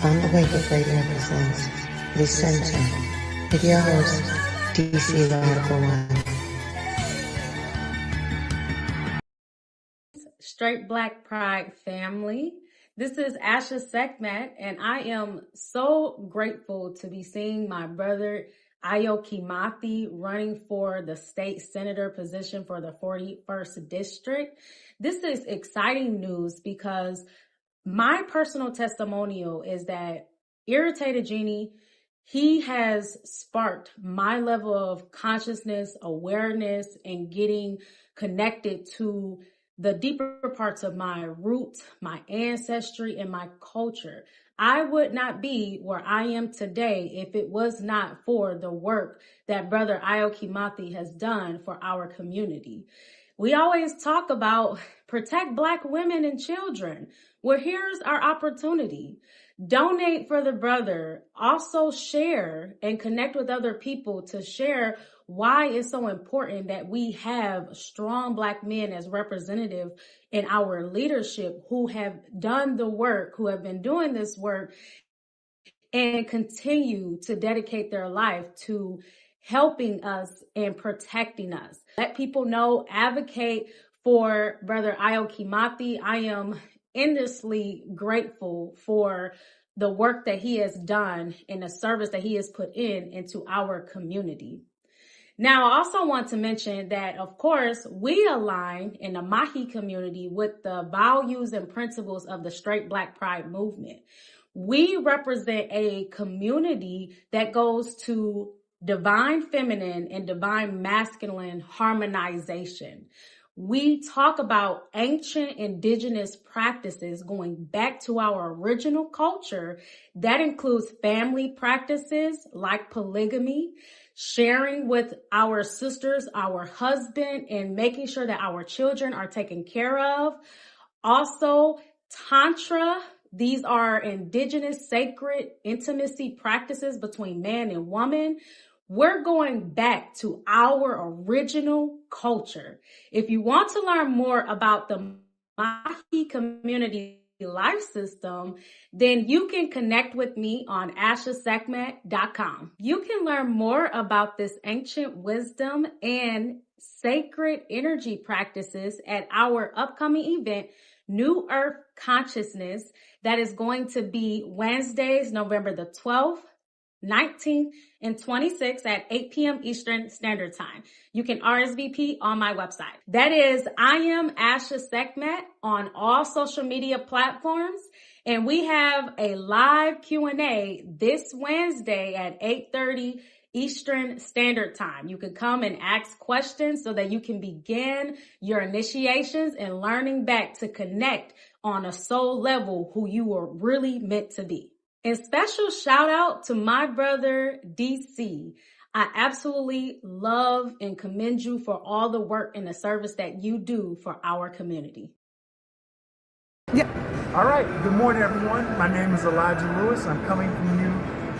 Unawake Radio presents The Center with your host, DC Radical One. Straight Black Pride family. This is Asha Sekmet, and I am so grateful to be seeing my brother Ayo Kimathi running for the state senator position for the 41st district. This is exciting news because my personal testimonial is that Irritated Genie, he has sparked my level of consciousness, awareness, and getting connected to the deeper parts of my roots, my ancestry, and my culture. I would not be where I am today if it was not for the work that Brother Ayo Kimathi has done for our community. We always talk about protect Black women and children. Well, here's our opportunity. Donate for the brother. Also share and connect with other people to share why it's so important that we have strong Black men as representative in our leadership who have done the work, who have been doing this work and continue to dedicate their life to helping us and protecting us. Let people know, advocate for Brother Ayo Kimathi. I am endlessly grateful for the work that he has done and the service that he has put into our community. Now, I also want to mention that, of course, we align in the Mahi community with the values and principles of the Straight Black Pride movement. We represent a community that goes to divine feminine and divine masculine harmonization. We talk about ancient indigenous practices going back to our original culture. That includes family practices like polygamy, sharing with our sisters, our husband, and making sure that our children are taken care of. Also, Tantra. These are indigenous sacred intimacy practices between man and woman. We're going back to our original culture. If you want to learn more about the Mahi community life system, then you can connect with me on ashasekmet.com. You can learn more about this ancient wisdom and sacred energy practices at our upcoming event, New Earth Consciousness, that is going to be Wednesdays, November the 12th, 19th, and 26th at 8 p.m. Eastern Standard Time. You can RSVP on my website. That is, I am Asha Sekmet on all social media platforms. And we have a live Q&A this Wednesday at 8:30 Eastern Standard Time. You can come and ask questions so that you can begin your initiations and learning back to connect on a soul level who you were really meant to be. And special shout out to my brother, DC. I absolutely love and commend you for all the work and the service that you do for our community. Yeah. All right. Good morning, everyone. My name is Elijah Lewis. I'm coming from you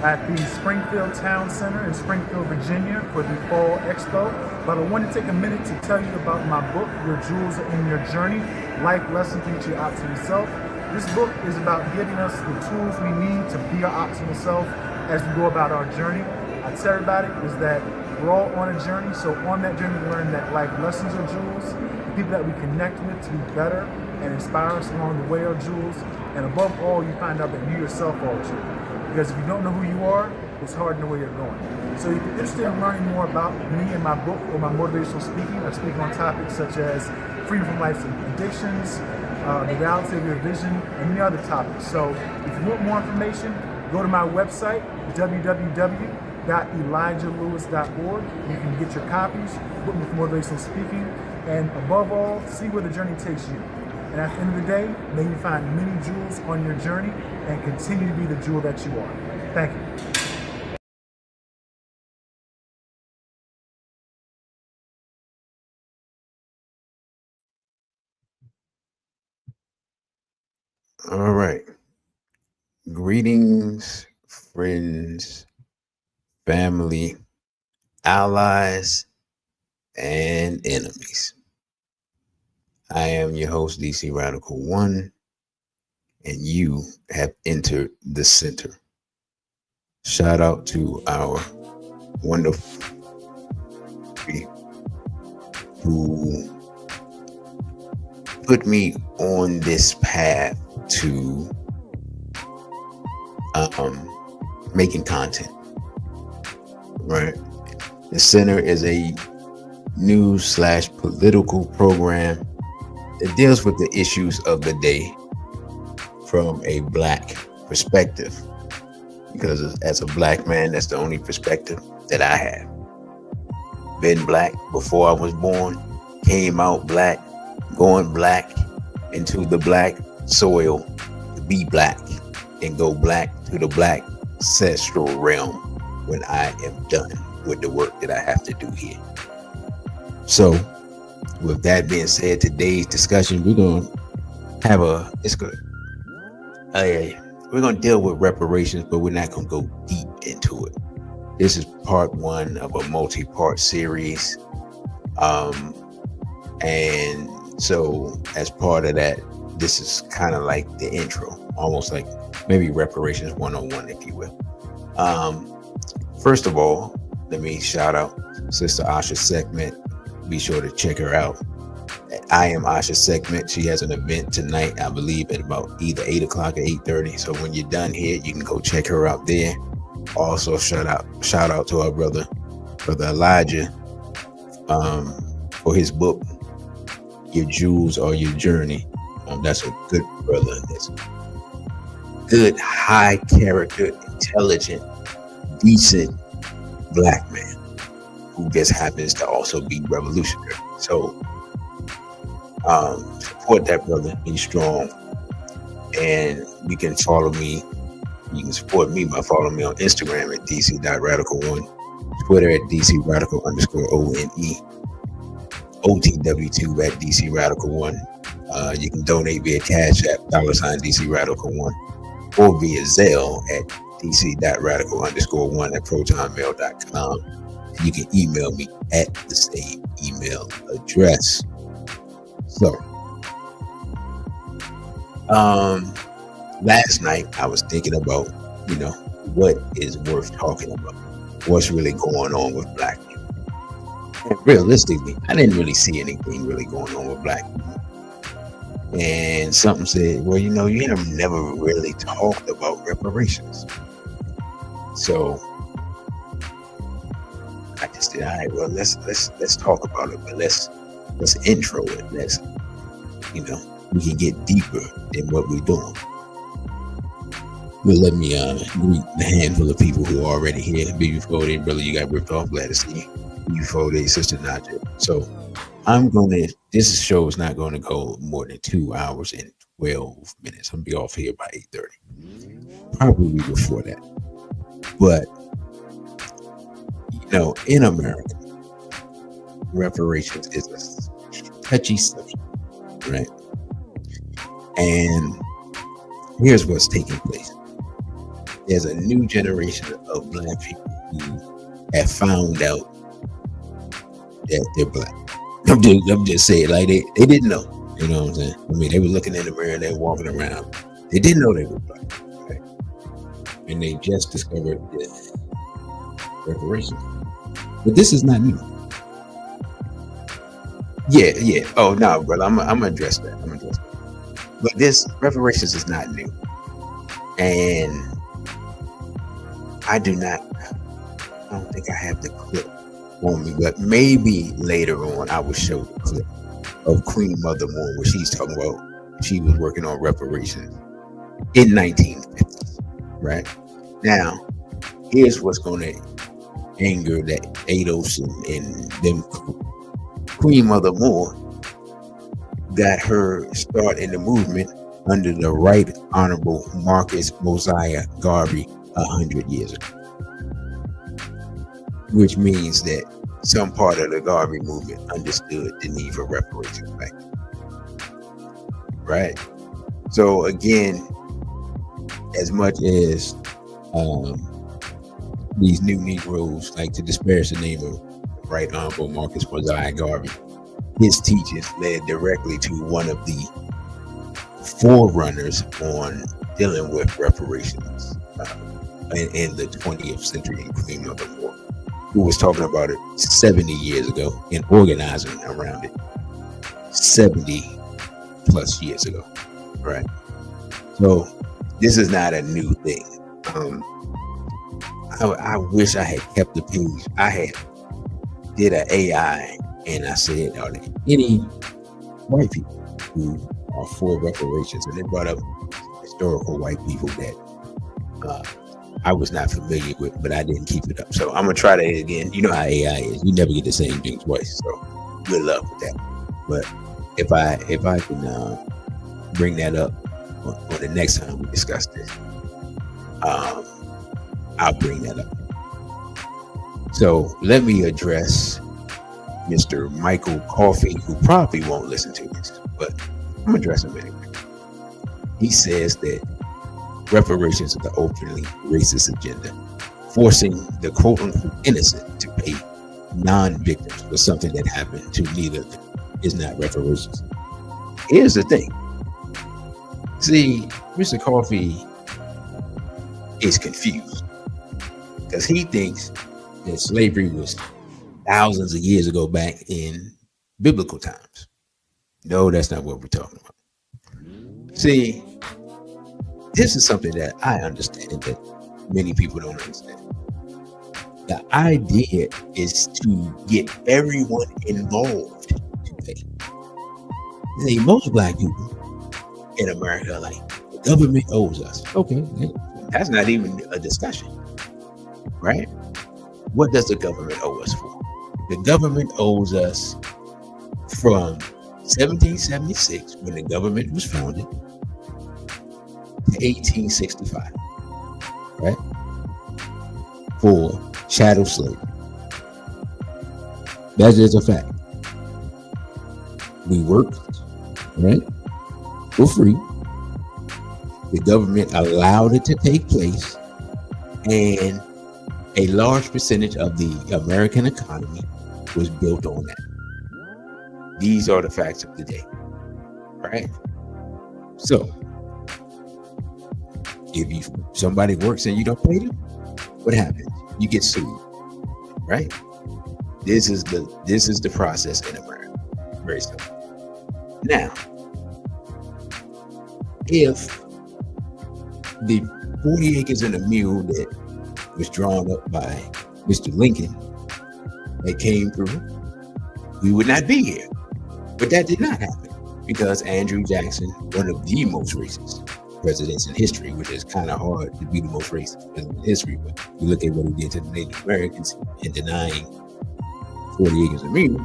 at the Springfield Town Center in Springfield, Virginia for the Fall Expo. But I want to take a minute to tell you about my book, Your Jewels Are in Your Journey, Life Lessons to Reach Your Optimal Self. This book is about giving us the tools we need to be our optimal self as we go about our journey. I tell everybody is that we're all on a journey, so on that journey we learn that life lessons are jewels, the people that we connect with to be better and inspire us along the way are jewels, and above all you find out that you yourself are a jewel. Because if you don't know who you are, it's hard to know where you're going. So if you're interested in learning more about me and my book or my motivational speaking, I speak on topics such as freedom from life's addictions, the reality of your vision, and many other topics. So if you want more information, go to my website, www.elijahlewis.org. You can get your copies, book me for motivational speaking, and above all, see where the journey takes you. And at the end of the day, may you find many jewels on your journey and continue to be the jewel that you are. Thank you. All right. Greetings, friends, family, allies, and enemies. I am your host, DC Radical One, and you have entered the center. Shout out to our wonderful who put me on this path to making content. Right. The center is a news/political program that deals with the issues of the day from a Black perspective. Because as a Black man, that's the only perspective that I have. Been Black before I was born, came out Black, going Black into the Black soil to be Black, and go Black to the Black ancestral realm when I am done with the work that I have to do here. So, with that being said, today's discussion, we're going to have we're going to deal with reparations, but we're not going to go deep into it. This is part one of a multi-part series. And so as part of that, this is kind of like the intro, almost like maybe reparations 101, if you will. First of all, let me shout out Sister Asha Segment. Be sure to check her out. I am Asha Segment. She has an event tonight, I believe, at about either 8 o'clock or 8:30. So when you're done here, you can go check her out there. Also, shout out to our brother Elijah, for his book, Your Jewels Are Your Journey. That's a good brother. That's good, high character, intelligent, decent Black man who just happens to also be revolutionary. So support that brother, be strong. And you can follow me. You can support me by following me on Instagram at dc.radical1, Twitter at dcradical_ONE, OTW2 at dcradical1. You can donate via Cash App, $DCRadical1, or via Zelle at dc.radical_1 at protonmail.com. You can email me at the same email address. So, last night I was thinking about, what is worth talking about, what's really going on with Black people. And realistically, I didn't really see anything really going on with Black people. And something said, well, you have never really talked about reparations. So I just said, all right, well, let's talk about it, but let's intro it. We can get deeper than what we're doing. But let me greet the handful of people who are already here. Before they, brother, you got ripped off. Glad to see you. Before they, Sister Naja. So this show is not going to go more than 2 hours and 12 minutes. I'm going to be off here by 8:30. Probably before that. But, in America, reparations is a touchy subject, right? And here's what's taking place. There's a new generation of Black people who have found out that they're Black. I'm just saying, like they didn't know. You know what I'm saying? I mean, they were looking in the mirror, they were walking around. They didn't know they were Black. Right? And they just discovered this reparations. But this is not new. Yeah. Oh no, brother, I'm gonna address that. But this reparations is not new. And I don't think I have the clip on me, but maybe later on I will show the clip of Queen Mother Moore, where she's talking about she was working on reparations in 1950s, right? Now, here's what's going to anger that ADOS and them. Queen Mother Moore got her start in the movement under the Right Honorable Marcus Mosiah Garvey 100 years ago, which means that some part of the Garvey movement understood the need for reparations back then. Right? So again, as much as these new Negroes like to disparage the name of Right Honorable Marcus Mosiah Garvey, his teachings led directly to one of the forerunners on dealing with reparations in the 20th century and cream of the war, who was talking about it 70 years ago and organizing around it 70 plus years ago, right? So this is not a new thing. I wish I had kept the page. I had did an AI and I said, are there any white people who are for reparations? And they brought up historical white people that I was not familiar with, but I didn't keep it up. So I'm gonna try that again. You know how AI is; you never get the same thing twice. So good luck with that. But if I can bring that up on the next time we discuss this, I'll bring that up. So let me address Mr. Michael Coffey, who probably won't listen to this, but I'm gonna address him anyway. He says that reparations are the openly racist agenda, forcing the quote-unquote innocent to pay non-victims for something that happened to neither is not reparations. Here's the thing. See, Mr. Coffey is confused because he thinks that slavery was thousands of years ago back in biblical times. No, that's not what we're talking about. See, this is something that I understand that many people don't understand. The idea is to get everyone involved to pay. See, most black people in America are like, the government owes us. Okay, that's not even a discussion, right? What does the government owe us for? The government owes us from 1776, when the government was founded, to 1865, right? For chattel slavery. That's just a fact. We worked, right, for free. The government allowed it to take place, and a large percentage of the American economy was built on that. These are the facts of the day, right? So, if somebody works and you don't pay them, what happens? You get sued, right? This is the process in America. Very simple. Now, if the 40 acres and a mule that was drawn up by Mr. Lincoln that came through, we would not be here. But that did not happen because Andrew Jackson, one of the most racist presidents in history, which is kind of hard to be the most racist president in history, but you look at what he did to the Native Americans in denying 40 acres of mule,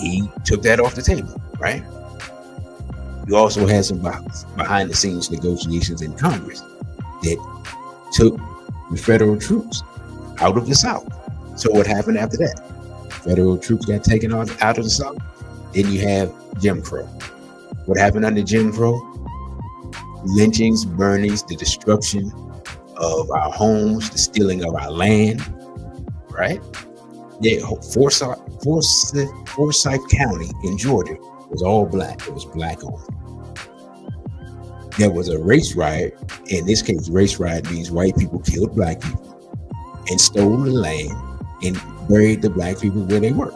he took that off the table, right? You also had some behind the scenes negotiations in Congress that took the federal troops out of the South. So what happened after that? Federal troops got taken out of the South. Then you have Jim Crow. What happened under Jim Crow? Lynchings, burnings, the destruction of our homes, the stealing of our land, right? Yeah, Forsyth County in Georgia was all black. It was black owned. There was a race riot. In this case, race riot means white people killed black people and stole the land and buried the black people where they were.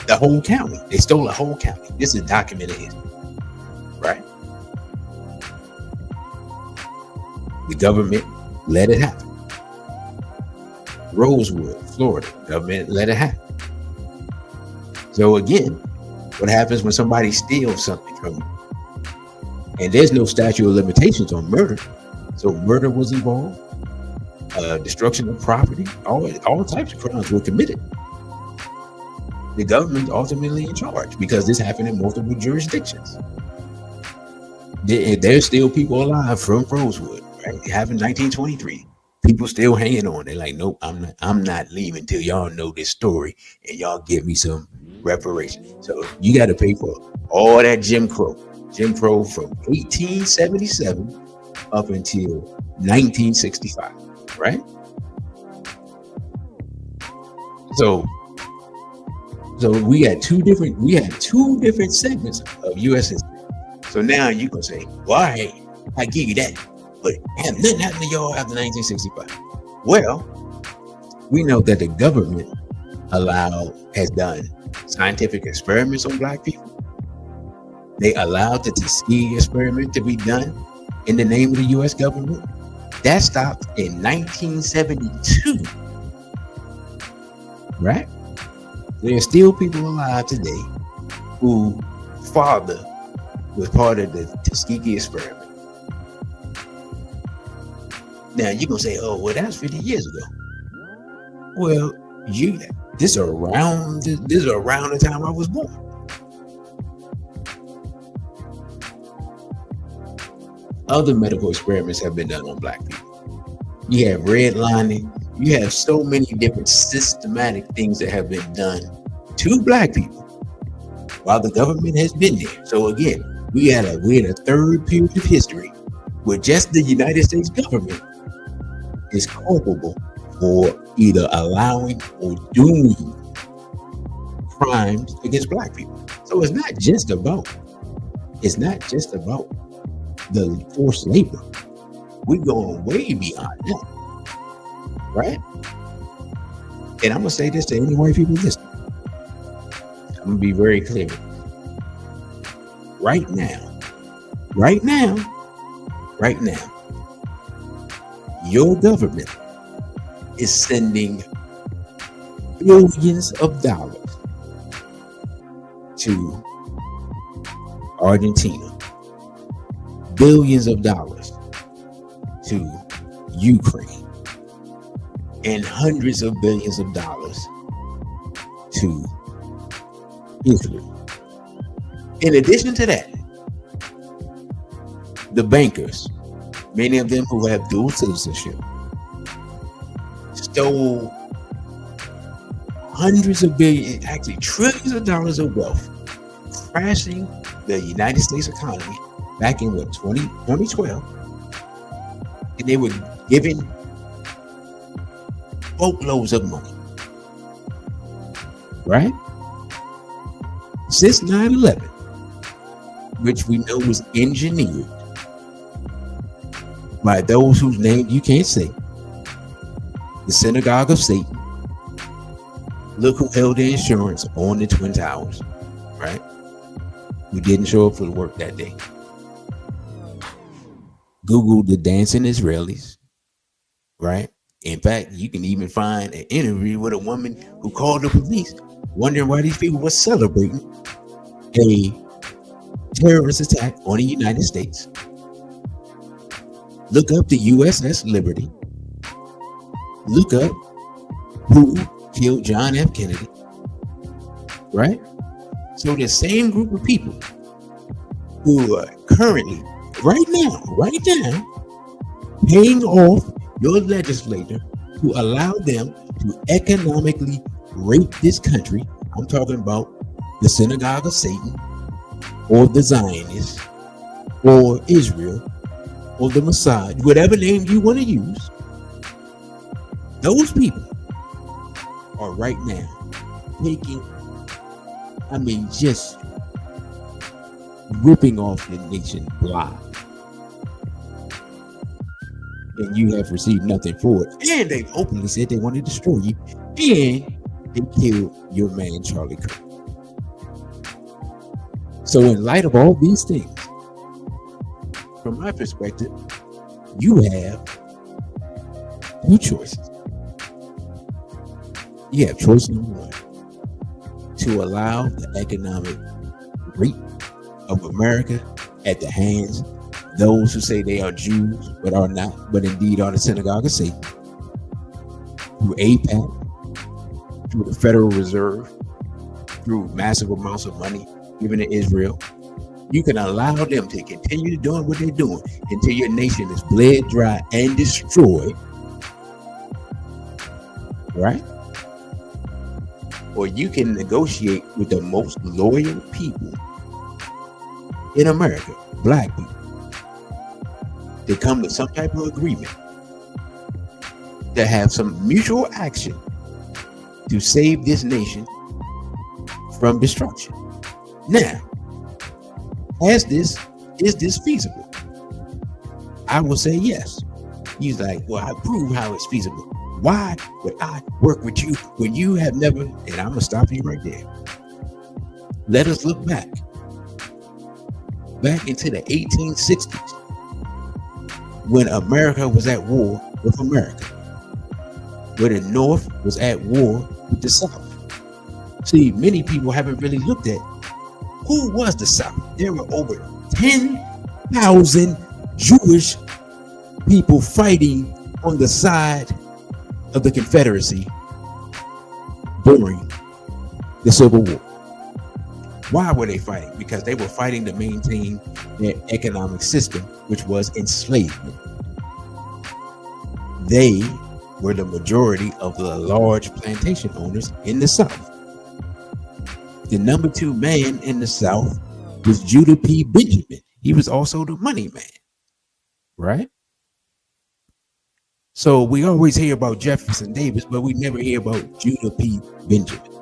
The whole county. They stole the whole county. This is documented history, right? The government let it happen. Rosewood, Florida, government let it happen. So again, what happens when somebody steals something from you? And there's no statute of limitations on murder. So murder was involved, destruction of property, all types of crimes were committed. The government ultimately in charge because this happened in multiple jurisdictions. There's still people alive from Rosewood, right? It happened in 1923. People still hanging on. They're like, nope, I'm not leaving till y'all know this story and y'all give me some reparations. So you got to pay for all that Jim Crow from 1877 up until 1965, right? So So we had two different segments of U.S. history. So now you can say, well, I give you that, but nothing happened to y'all after 1965. Well, we know that the government has done scientific experiments on black people. They allowed the Tuskegee experiment to be done in the name of the U.S. government. That stopped in 1972, right? There are still people alive today who father was part of the Tuskegee experiment. Now you're gonna say, "Oh, well, that's 50 years ago." Well, this is around the time I was born. Other medical experiments have been done on black people. You have redlining. You have so many different systematic things that have been done to black people while the government has been there. So again, we're in a third period of history where just the United States government is culpable for either allowing or doing crimes against black people. So it's not just about the forced labor. We're going way beyond that, right? And I'm gonna say this to any white people listening. I'm gonna be very clear. Right now, your government is sending billions of dollars to Argentina, billions of dollars to Ukraine, and hundreds of billions of dollars to Israel. In addition to that, the bankers, many of them who have dual citizenship, stole hundreds of billions, actually trillions of dollars of wealth, crashing the United States economy back in 2012. And they were given boatloads of money, right? Since 9/11, which we know was engineered by those whose names you can't say, the synagogue of Satan. Look who held the insurance on the Twin Towers, right? Who didn't show up for the work that day. Google the dancing Israelis, right? In fact, you can even find an interview with a woman who called the police, wondering why these people were celebrating a terrorist attack on the United States. Look up the USS Liberty. Look up who killed John F. Kennedy, right? So the same group of people who are currently, right now, paying off your legislator to allow them to economically rape this country. I'm talking about the synagogue of Satan, or the Zionists, or Israel, or the Messiah, whatever name you want to use. Those people are right now taking, just ripping off the nation blind. And you have received nothing for it. And they openly said they want to destroy you. And they killed your man, Charlie Kirk. So in light of all these things, from my perspective, you have two choices. You have choice number one, to allow the economic rape of America at the hands of those who say they are Jews but are not, but indeed are the synagogue of Satan, through AIPAC, through the Federal Reserve, through massive amounts of money given to Israel. You can allow them to continue doing what they're doing until your nation is bled dry and destroyed, right? Or you can negotiate with the most loyal people in America, black people. They come to some type of agreement that have some mutual action to save this nation from destruction. Now, is this feasible? I will say yes. He's like, well, I prove how it's feasible. Why would I work with you when you have never? And I'm gonna stop you right there. Let us look back into the 1860s, when America was at war with America, where the North was at war with the South. See, many people haven't really looked at who was the South. There were over 10,000 Jewish people fighting on the side of the Confederacy during the Civil War. Why were they fighting? Because they were fighting to maintain their economic system, which was enslavement. They were the majority of the large plantation owners in the South. The number 2 man in the South was Judah P. Benjamin. He was also the money man, right? So we always hear about Jefferson Davis, but we never hear about Judah P. Benjamin.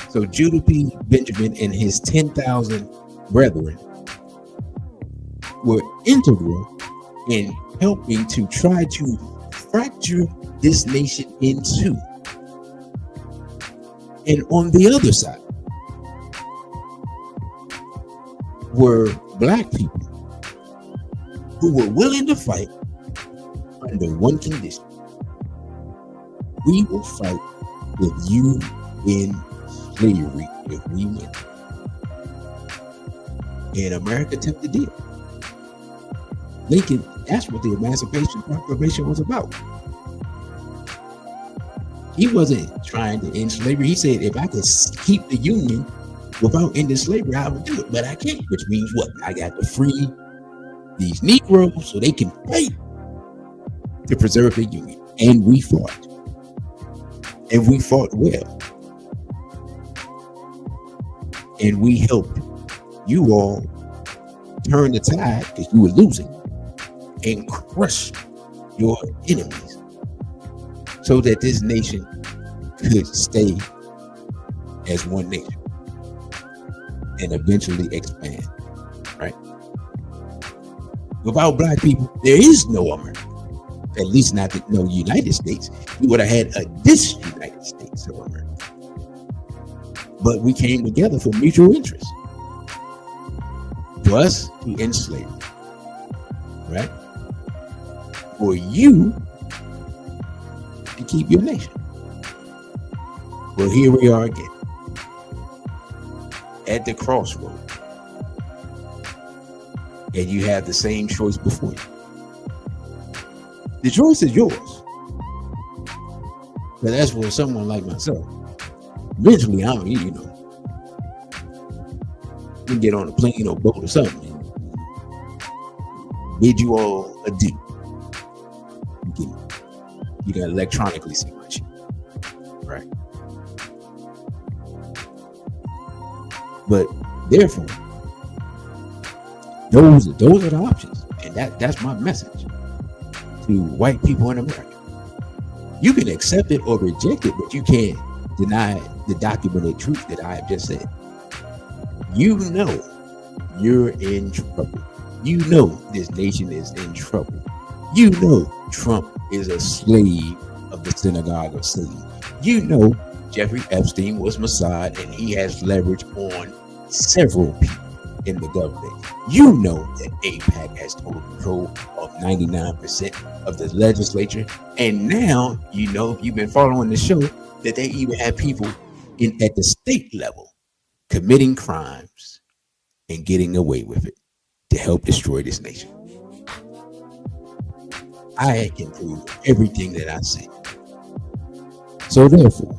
So Judah P. Benjamin and his 10,000 brethren were integral in helping to try to fracture this nation in two. And on the other side were black people who were willing to fight under one condition: we will fight with you in slavery if we win. And America took the deal. Lincoln, that's what the Emancipation Proclamation was about. He wasn't trying to end slavery. He said, if I could keep the Union without ending slavery, I would do it. But I can't, which means what? I got to free these Negroes so they can fight to preserve the Union. And we fought. And we fought well. And we helped you all turn the tide, because you were losing, and crush your enemies so that this nation could stay as one nation and eventually expand, right? Without black people, there is no America. At least not no United States. We would have had a disunited States of America. But we came together for mutual interest. For us to end slavery, right? For you to keep your nation. Well, here we are again at the crossroad, and you have the same choice before you. The choice is yours, but that's for someone like myself. Eventually, I'm, you get on a plane or boat or something and bid you all adieu. You can electronically see my shit, right? But therefore, those are the options, and that's my message to white people in America. You can accept it or reject it, but you can't deny the documented truth that I have just said. You know you're in trouble. You know this nation is in trouble. You know Trump is a slave of the synagogue of Satan. You know Jeffrey Epstein was Mossad and he has leverage on several people in the government. You know that AIPAC has total control of 99% of the legislature. And now, if you've been following the show, that they even have people at the state level committing crimes and getting away with it to help destroy this nation. I can prove everything that I say. So therefore,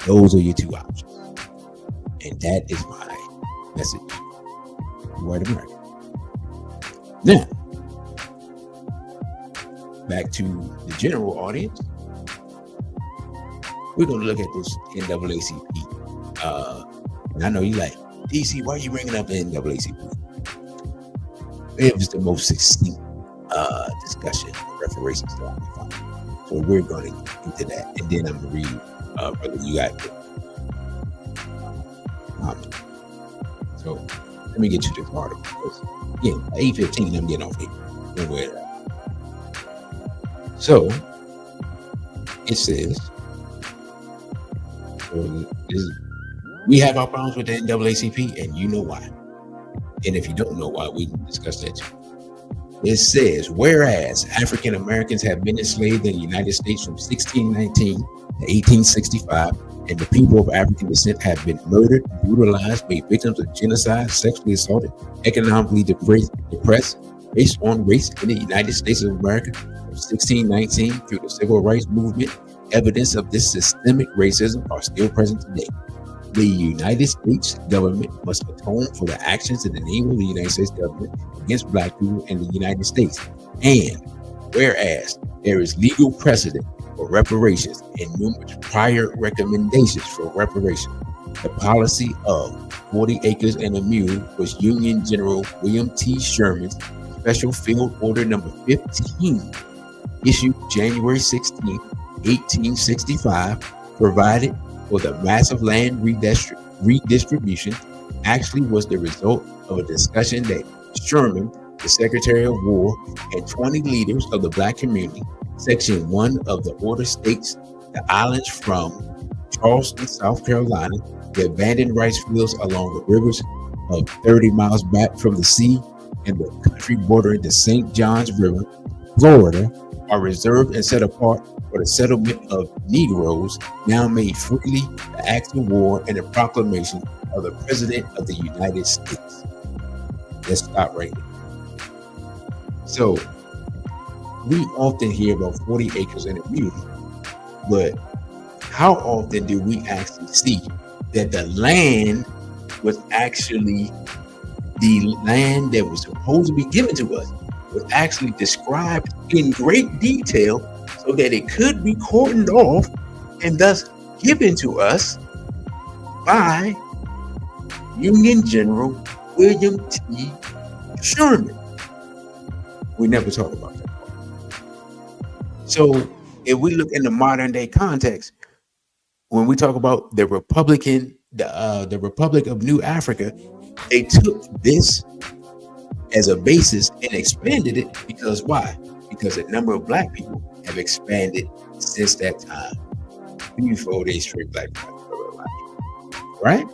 those are your two options. And that is my message to white America. Now, back to the general audience. We're going to look at this NAACP. And I know you like, DC, why are you bringing up the NAACP? It was the most succinct discussion of reparations that I can find. So we're going to get into that. And then I'm going to read brother, you got it. So let me get you this article, because 8:15, I'm getting off here. So it says, we have our problems with the NAACP, and you know why. And if you don't know why, we can discuss that too. It says, whereas African Americans have been enslaved in the United States from 1619 to 1865, and the people of African descent have been murdered, brutalized, made victims of genocide, sexually assaulted, economically depressed based on race in the United States of America from 1619 through the Civil Rights Movement, evidence of this systemic racism are still present today. The United States government must atone for the actions in the name of the United States government against Black people in the United States. And whereas there is legal precedent for reparations and numerous prior recommendations for reparations, the policy of 40 acres and a mule was Union General William T. Sherman's Special Field Order number 15, issued January 16, 1865, provided for the massive land redistribution. Actually was the result of a discussion that Sherman, the Secretary of War, and 20 leaders of the Black community. Section 1 of the order states the islands from Charleston, South Carolina, the abandoned rice fields along the rivers of 30 miles back from the sea, and the country bordering the St. Johns River, Florida, are reserved and set apart for the settlement of Negroes, now made freely the acts of war and the proclamation of the President of the United States. Let's stop right there. So, we often hear about 40 acres and a mule, but how often do we actually see that the land was actually the land that was supposed to be given to us, was actually described in great detail so that it could be cordoned off and thus given to us by Union General William T. Sherman? We never talk about that. So if we look in the modern day context, when we talk about the Republic of New Africa, they took this as a basis and expanded it because why? Because a number of Black people have expanded since that time. Before they straight Black people, right?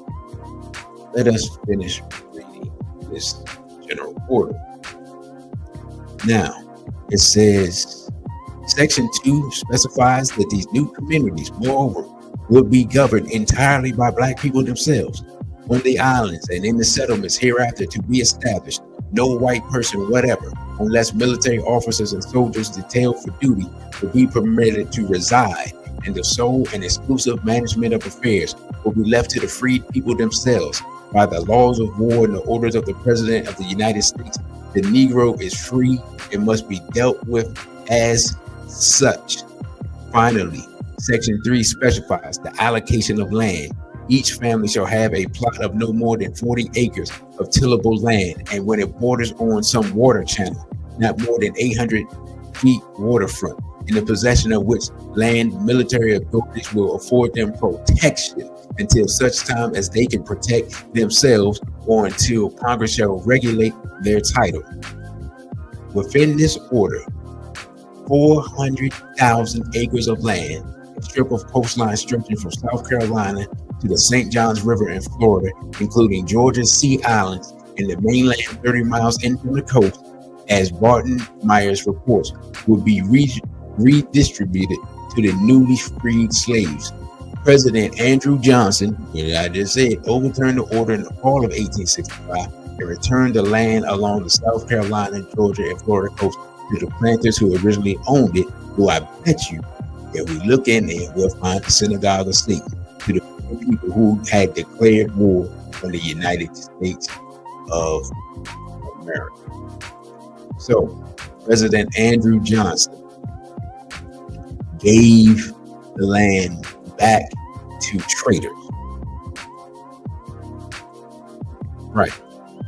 Let us finish reading this general order. Now, it says, Section 2 specifies that these new communities, moreover, will be governed entirely by Black people themselves. On the islands and in the settlements hereafter to be established, no white person whatever, unless military officers and soldiers detailed for duty, will be permitted to reside, and the sole and exclusive management of affairs will be left to the freed people themselves by the laws of war and the orders of the President of the United States. The Negro is free and must be dealt with as such. Finally, Section 3 specifies the allocation of land. Each family shall have a plot of no more than 40 acres of tillable land, and when it borders on some water channel, not more than 800 feet waterfront, in the possession of which land military authorities will afford them protection until such time as they can protect themselves or until Congress shall regulate their title. Within this order, 400,000 acres of land, a strip of coastline stretching from South Carolina to the St. Johns River in Florida, including Georgia's Sea Islands and the mainland 30 miles in from the coast, as Barton Myers reports, will be redistributed to the newly freed slaves. President Andrew Johnson, I just said, overturned the order in the fall of 1865 and returned the land along the South Carolina, Georgia, and Florida coast to the planters who originally owned it, who I bet you, if we look in there, we'll find the synagogue of Satan, to the people who had declared war on the United States of America. So, President Andrew Johnson gave the land back to traders. Right.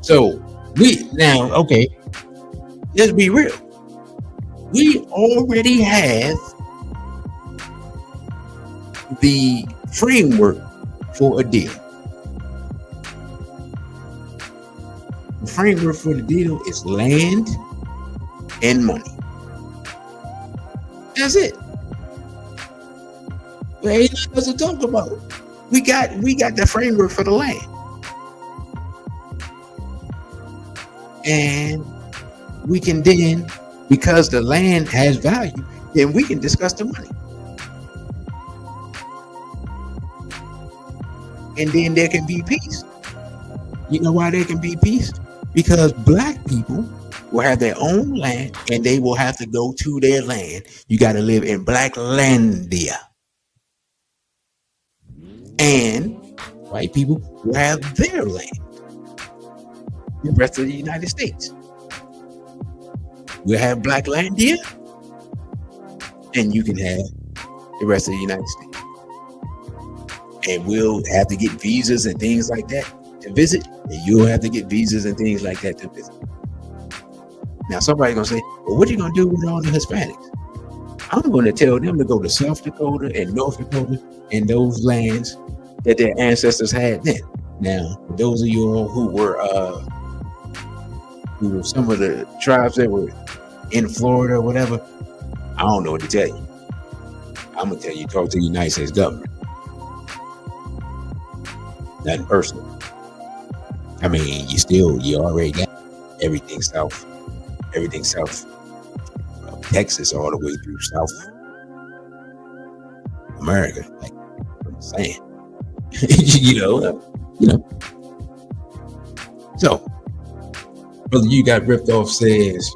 So, let's be real. We already have the framework for a deal. The framework for the deal is land and money. That's it. There ain't nothing else to talk about. We got the framework for the land. And we can then, because the land has value, then we can discuss the money. And then there can be peace. You know why there can be peace? Because black people will have their own land and they will have to go to their land. You got to live in Black Landia. And white people will have their land. The rest of the United States. We'll have Black Landia, and you can have the rest of the United States. And we'll have to get visas and things like that to visit, and you'll have to get visas and things like that to visit. Now, somebody's gonna say, well, what are you gonna do with all the Hispanics? I'm gonna tell them to go to South Dakota and North Dakota and those lands that their ancestors had then. Now, for those of you all who were some of the tribes that were in Florida or whatever, I don't know what to tell you. I'm gonna tell you, talk to the United States government. Nothing personal. I mean, you already got everything south of Texas all the way through South America. Like I'm saying, you know. So, brother, you got ripped off says,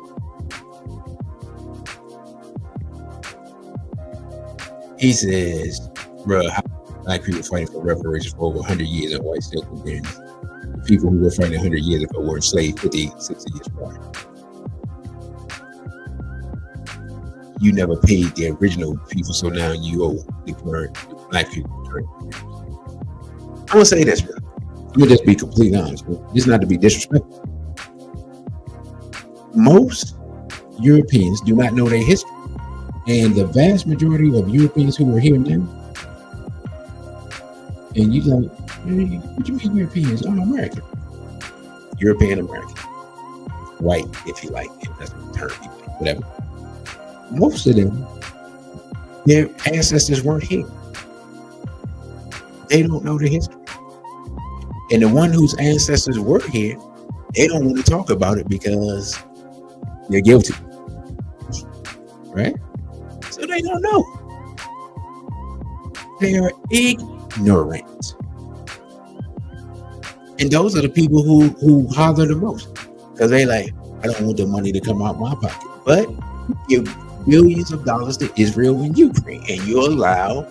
he says, bro, how black people fighting for reparations for over 100 years and white still condemned the people who were fighting 100 years ago were enslaved 50, 60 years prior. You never paid the original people, so now you owe the current black people. I'm gonna say this, bro. I'm gonna just be completely honest, bro. This is not to be disrespectful. Most Europeans do not know their history. And the vast majority of Europeans who are here now, and you like, what you mean Europeans? I'm American. European American. White, if you like, if that's the term, whatever. Most of them, their ancestors weren't here. They don't know the history. And the one whose ancestors were here, they don't want to talk about it because they're guilty. Right? So they don't know. They are ignorant. And those are the people who holler the most. Because they like, I don't want the money to come out my pocket. But you give billions of dollars to Israel and Ukraine, and you allow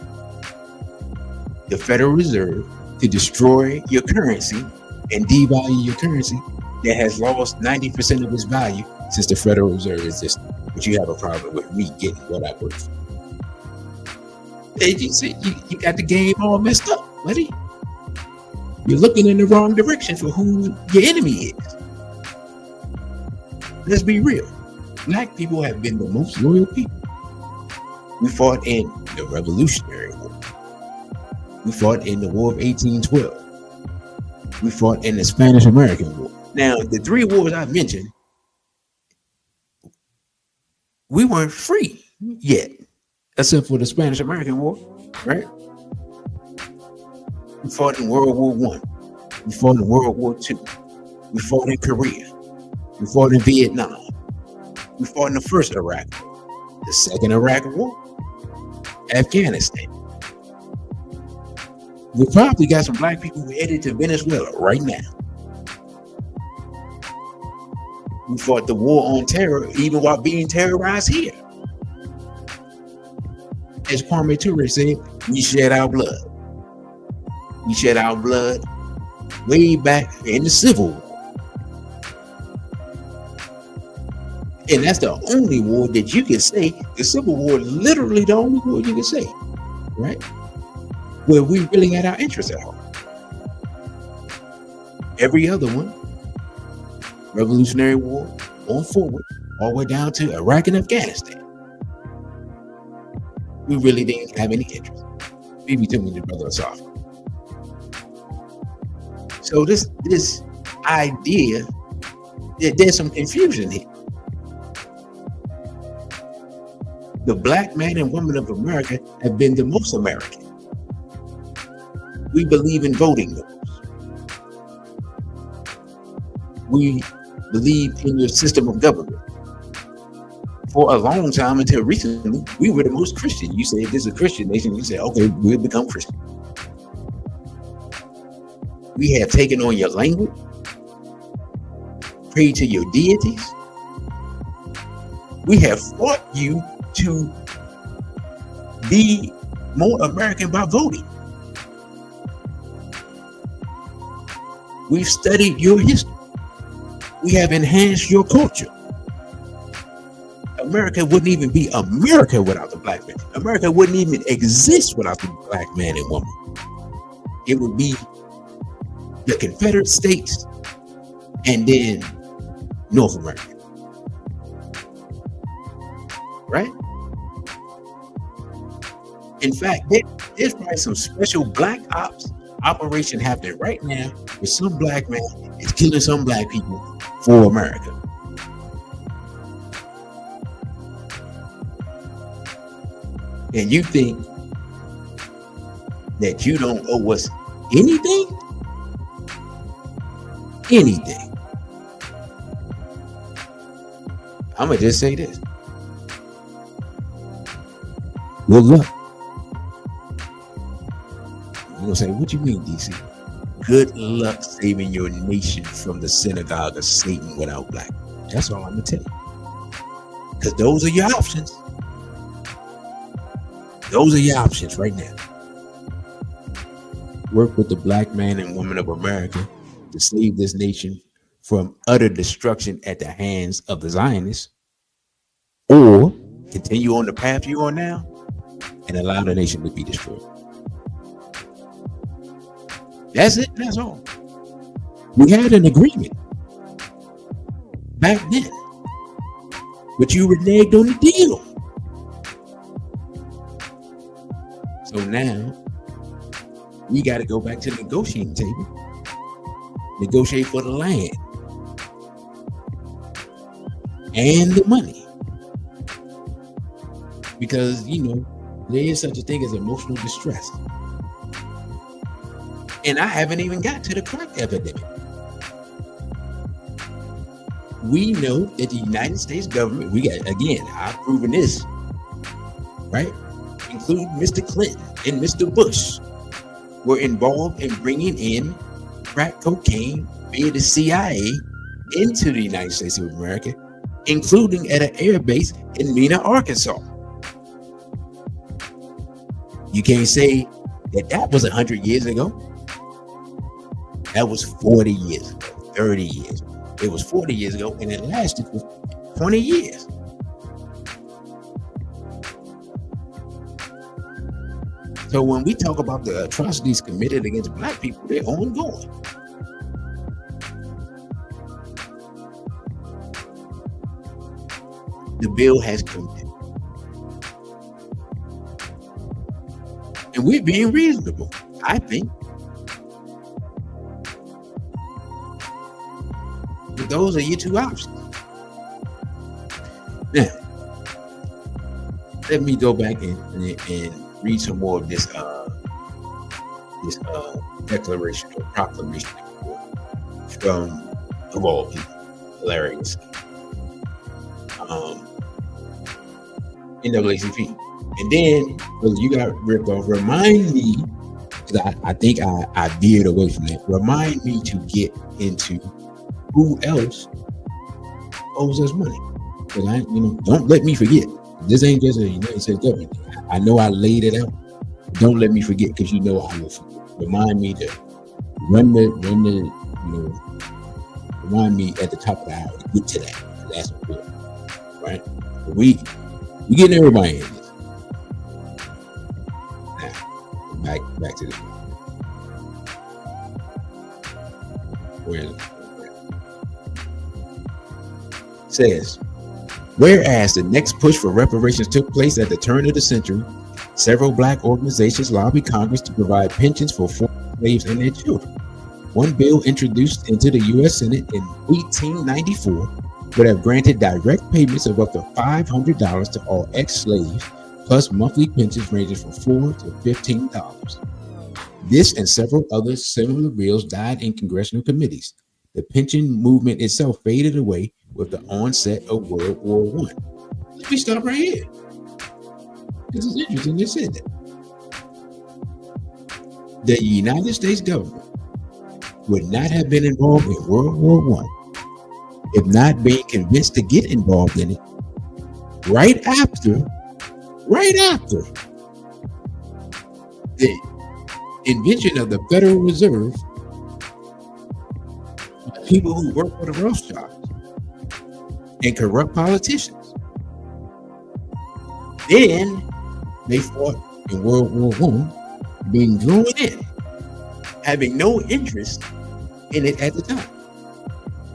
the Federal Reserve to destroy your currency and devalue your currency that has lost 90% of its value since the Federal Reserve existed. But you have a problem with me getting what I work for. You got the game all messed up, buddy. You're looking in the wrong direction for who your enemy is. Let's be real. Black people have been the most loyal people. We fought in the Revolutionary War. We fought in the War of 1812. We fought in the Spanish-American War. Now, the three wars I mentioned, we weren't free yet, except for the Spanish-American War, right? We fought in World War I. We fought in World War II. We fought in Korea. We fought in Vietnam. We fought in the first Iraq War, the second Iraq War, Afghanistan. We probably got some black people headed to Venezuela right now. We fought the war on terror even while being terrorized here. As Kwame Ture said, we shed our blood. We shed our blood way back in the Civil War. And that's the only war that you can say, the Civil War, literally the only war you can say, right? Where we really had our interests at heart. Every other one, Revolutionary War, on forward, all the way down to Iraq and Afghanistan, we really didn't have any interest Maybe tell me the brother is soft. So this idea, there's some confusion here. The black man and woman of America have been the most American. We believe in voting laws. We believe in your system of government. For a long time, until recently, we were the most Christian. You say, if this is a Christian nation, you say, okay, we'll become Christian. We have taken on your language, prayed to your deities. We have fought you to be more American by voting. We've studied your history. We have enhanced your culture. America wouldn't even be America without the black man. America wouldn't even exist without the black man and woman. It would be the Confederate States and then North America. Right? In fact, there's probably some special black ops operation happening right now where some black man is killing some black people for America. And you think that you don't owe us anything? Anything. I'm going to just say this. Good luck. You're going to say, what you mean, DC? Good luck saving your nation from the synagogue of Satan without black. That's all I'm going to tell you. Because those are your options. Those are your options right now. Work with the black man and woman of America to save this nation from utter destruction at the hands of the Zionists, or continue on the path you're on now and allow the nation to be destroyed. That's it. That's all. We had an agreement back then, but you reneged on the deal. So now we got to go back to the negotiating table, negotiate for the land and the money, because there is such a thing as emotional distress. And I haven't even got to the crack epidemic. We know that the United States government, I've proven this, right? Including Mr. Clinton and Mr. Bush, were involved in bringing in crack cocaine via the CIA into the United States of America, including at an air base in Mena, Arkansas. You can't say that was 100 years ago. That was 40 years ago, 30 years ago. It was 40 years ago, and it lasted for 20 years. So when we talk about the atrocities committed against black people, they're ongoing. The bill has come in. And we're being reasonable, I think. But those are your two options. Now, let me go back and read some more of this declaration or proclamation from, of all people, hilarious, NAACP. And then you got Rick off. Remind me, because I think I veered away from that. Remind me to get into who else owes us money. Because don't let me forget. This ain't just a United States government. I know I laid it out. Don't let me forget, because I will forget. Remind me to remind me at the top of the hour to get to that. That's important, right? We getting everybody in this. Now, back to this. Where is it? Says, whereas the next push for reparations took place at the turn of the century, Several black organizations lobbied Congress to provide pensions for former slaves and their children. One bill introduced into the U.S. Senate in 1894 would have granted direct payments of up to $500 to all ex-slaves, plus monthly pensions ranging from $4 to $15. This and several other similar bills died in congressional committees. The pension movement itself faded away with the onset of World War I. Let me stop right here. This is interesting they said that. The United States government would not have been involved in World War I if not being convinced to get involved in it right after the invention of the Federal Reserve by people who work for the Rothschilds and corrupt politicians. Then they fought in World War I, being drawn in, having no interest in it at the time,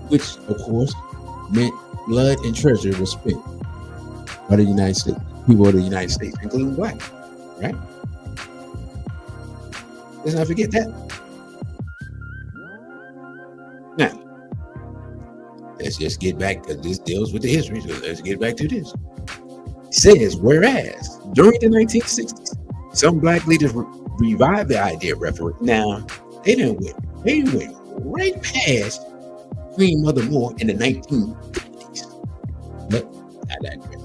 which of course meant blood and treasure was spent by the United States, people of the United States, including black, right? Let's not forget that. Now, let's just get back, because this deals with the history, so let's get back to this. It says, whereas during the 1960s, some black leaders revived the idea of reparations. Now, they went right past Queen Mother Moore in the 1950s. But I digress.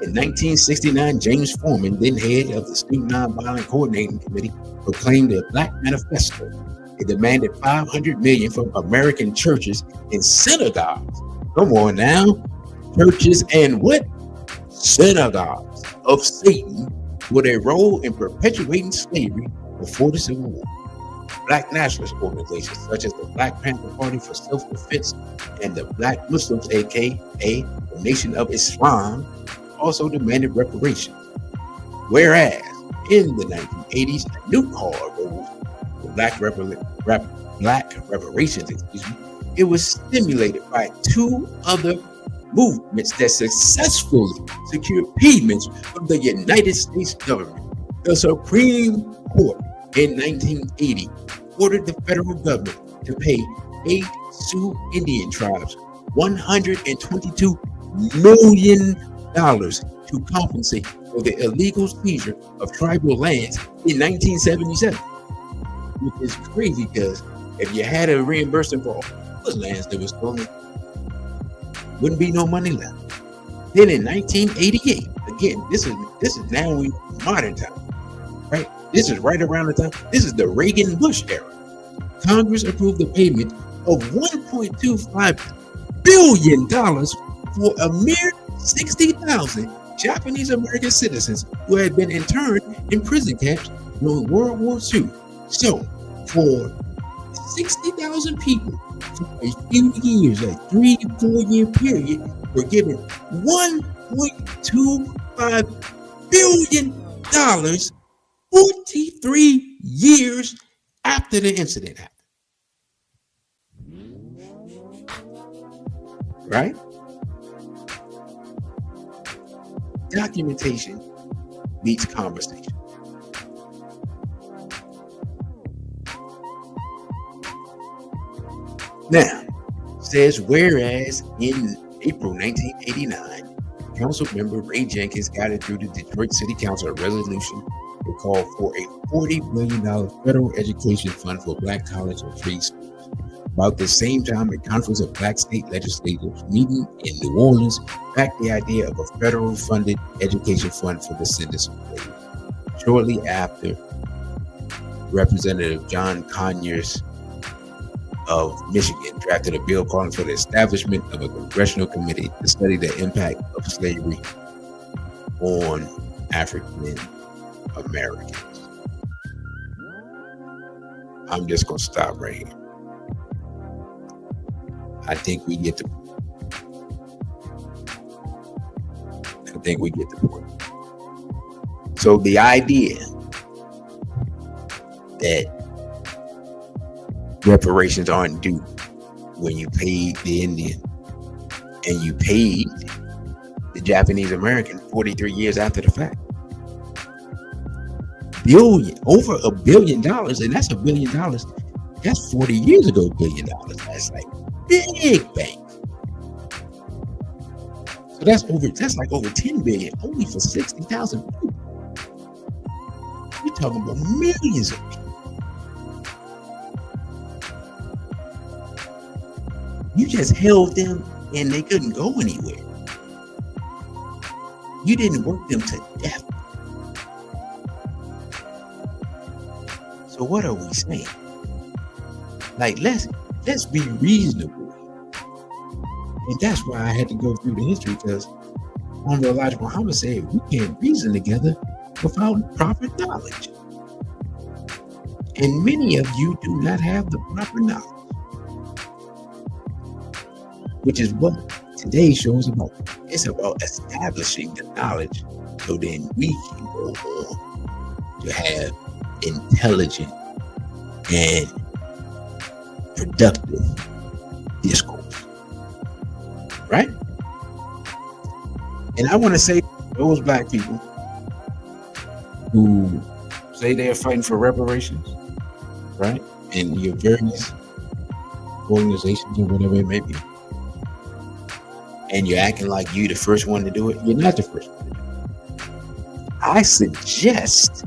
In 1969, James Foreman, then head of the Student Nonviolent Coordinating Committee, proclaimed a Black Manifesto. It demanded $500 million from American churches and synagogues. Come on now, churches and what? Synagogues of Satan, for their role in perpetuating slavery before the Civil War. Black nationalist organizations such as the Black Panther Party for Self-Defense and the Black Muslims, aka the Nation of Islam, also demanded reparations. Whereas in the 1980s, a new call arose for Black reparations. It was stimulated by two other movements that successfully secured payments from the United States government. The Supreme Court in 1980 ordered the federal government to pay 8 Sioux Indian tribes $122 million to compensate for the illegal seizure of tribal lands in 1977. Which is crazy, because if you had a reimbursement for all the lands that was stolen, wouldn't be no money left. Then in 1988, again, this is now in modern time, right? This is right around the time. This is the Reagan-Bush era. Congress approved the payment of $1.25 billion for a mere 60,000 Japanese American citizens who had been interned in prison camps during World War II. So, for 60,000 people for a few years, a 3-4 year period, were given $1.25 billion 43 years after the incident happened. Right? Documentation beats conversation. Now, says whereas in April 1989, Council member Ray Jenkins guided through the Detroit City Council a resolution to call for a $40 billion federal education fund for Black college and trade schools. About the same time, a conference of Black state legislators meeting in New Orleans backed the idea of a federal funded education fund for descendants of slaves. Shortly after, Representative John Conyers of Michigan drafted a bill calling for the establishment of a congressional committee to study the impact of slavery on African Americans. I'm just going to stop right here. I think we get the point. So the idea that reparations aren't due when you paid the Indian and you paid the Japanese American 43 years after the fact. over $1 billion, and that's $1 billion. That's 40 years ago, $1 billion. That's like big bank. So that's like over 10 billion only for 60,000 people. You're talking about millions of people. You just held them and they couldn't go anywhere. You didn't work them to death. So what are we saying? Like, let's be reasonable. And that's why I had to go through the history, because Honorable Elijah Muhammad said we can't reason together without proper knowledge. And many of you do not have the proper knowledge, which is what today's show is about. It's about establishing the knowledge so then we can go on to have intelligent and productive discourse. Right? And I want to say those black people who say they're fighting for reparations, right? In your various organizations or whatever it may be, and you're acting like you the first one to do it, you're not the first one to do it. I suggest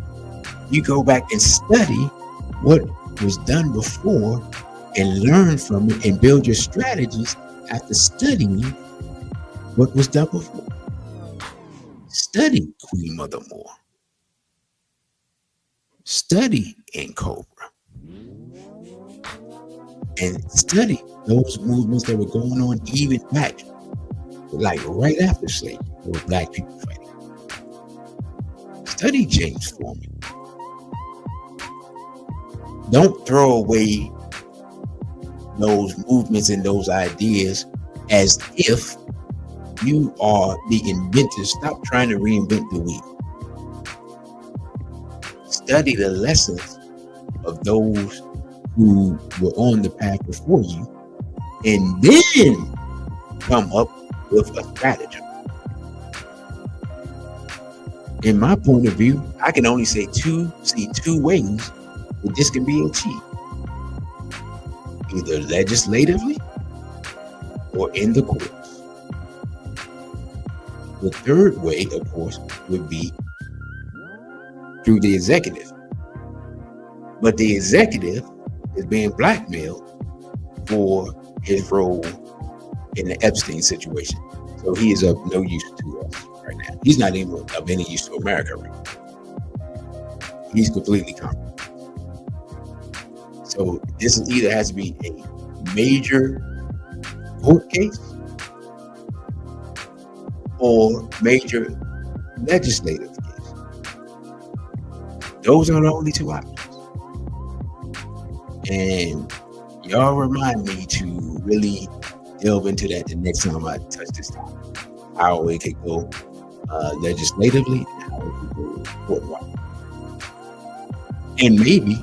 you go back and study what was done before and learn from it and build your strategies after studying what was done before. Study Queen Mother Moore. Study in Cobra. And study those movements that were going on even back, like right after slavery, where black people fighting. Study James Foreman. Don't throw away those movements and those ideas as if you are the inventor. Stop trying to reinvent the wheel. Study the lessons of those who were on the path before you, and then come up with a strategy. In my point of view, I can only see two ways that this can be achieved. Either legislatively or in the courts. The third way, of course, would be through the executive. But the executive is being blackmailed for his role in the Epstein situation. So he is of no use to us right now. He's not even of any use to America right now. He's completely compromised. So this either has to be a major court case or major legislative case. Those are the only two options. And y'all remind me to really delve into that the next time I touch this topic. How it could go legislatively and how it could go court-wide. And maybe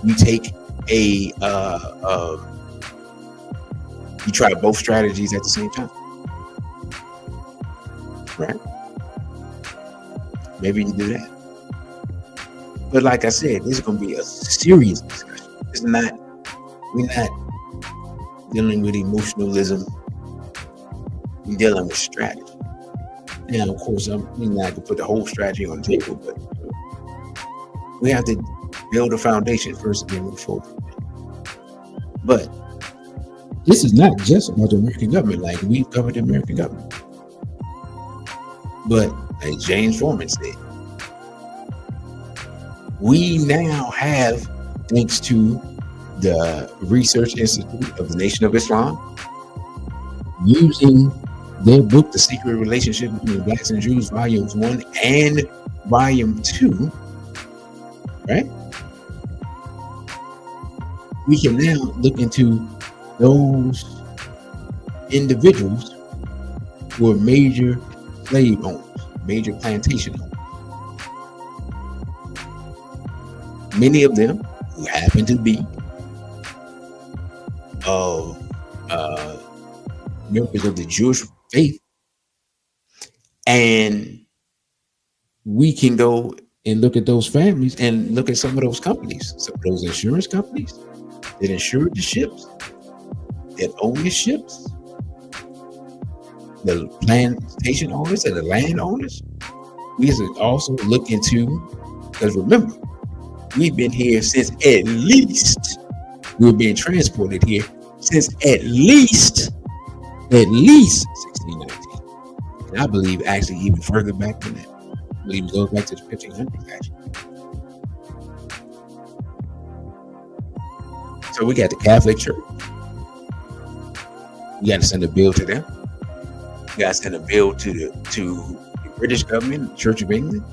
you take you try both strategies at the same time, right? Maybe you do that. But like I said, this is going to be a serious discussion. We're not dealing with emotionalism. We're dealing with strategy. Now, of course, I'm not going to put the whole strategy on the table, but we have to build a foundation first and then move forward. But this is not just about the American government. Like, we've covered the American government. But as James Foreman said, we now have, thanks to the Research Institute of the Nation of Islam, using their book, The Secret Relationship Between Blacks and Jews, Volumes 1 and Volume 2, right? We can now look into those individuals who are major slave owners, major plantation owners. Many of them who happen to be members of the Jewish faith. And we can go and look at those families and look at some of those companies, some of those insurance companies that insured the ships, that own the ships, the plantation owners and the land owners. We should also look into, because remember, we've been here since at least, we've been transported here since at least 1619. And I believe actually even further back than that. I believe it goes back to the 1500s actually. So we got the Catholic Church. We got to send a bill to them. We got to send a bill to the British government, the Church of England.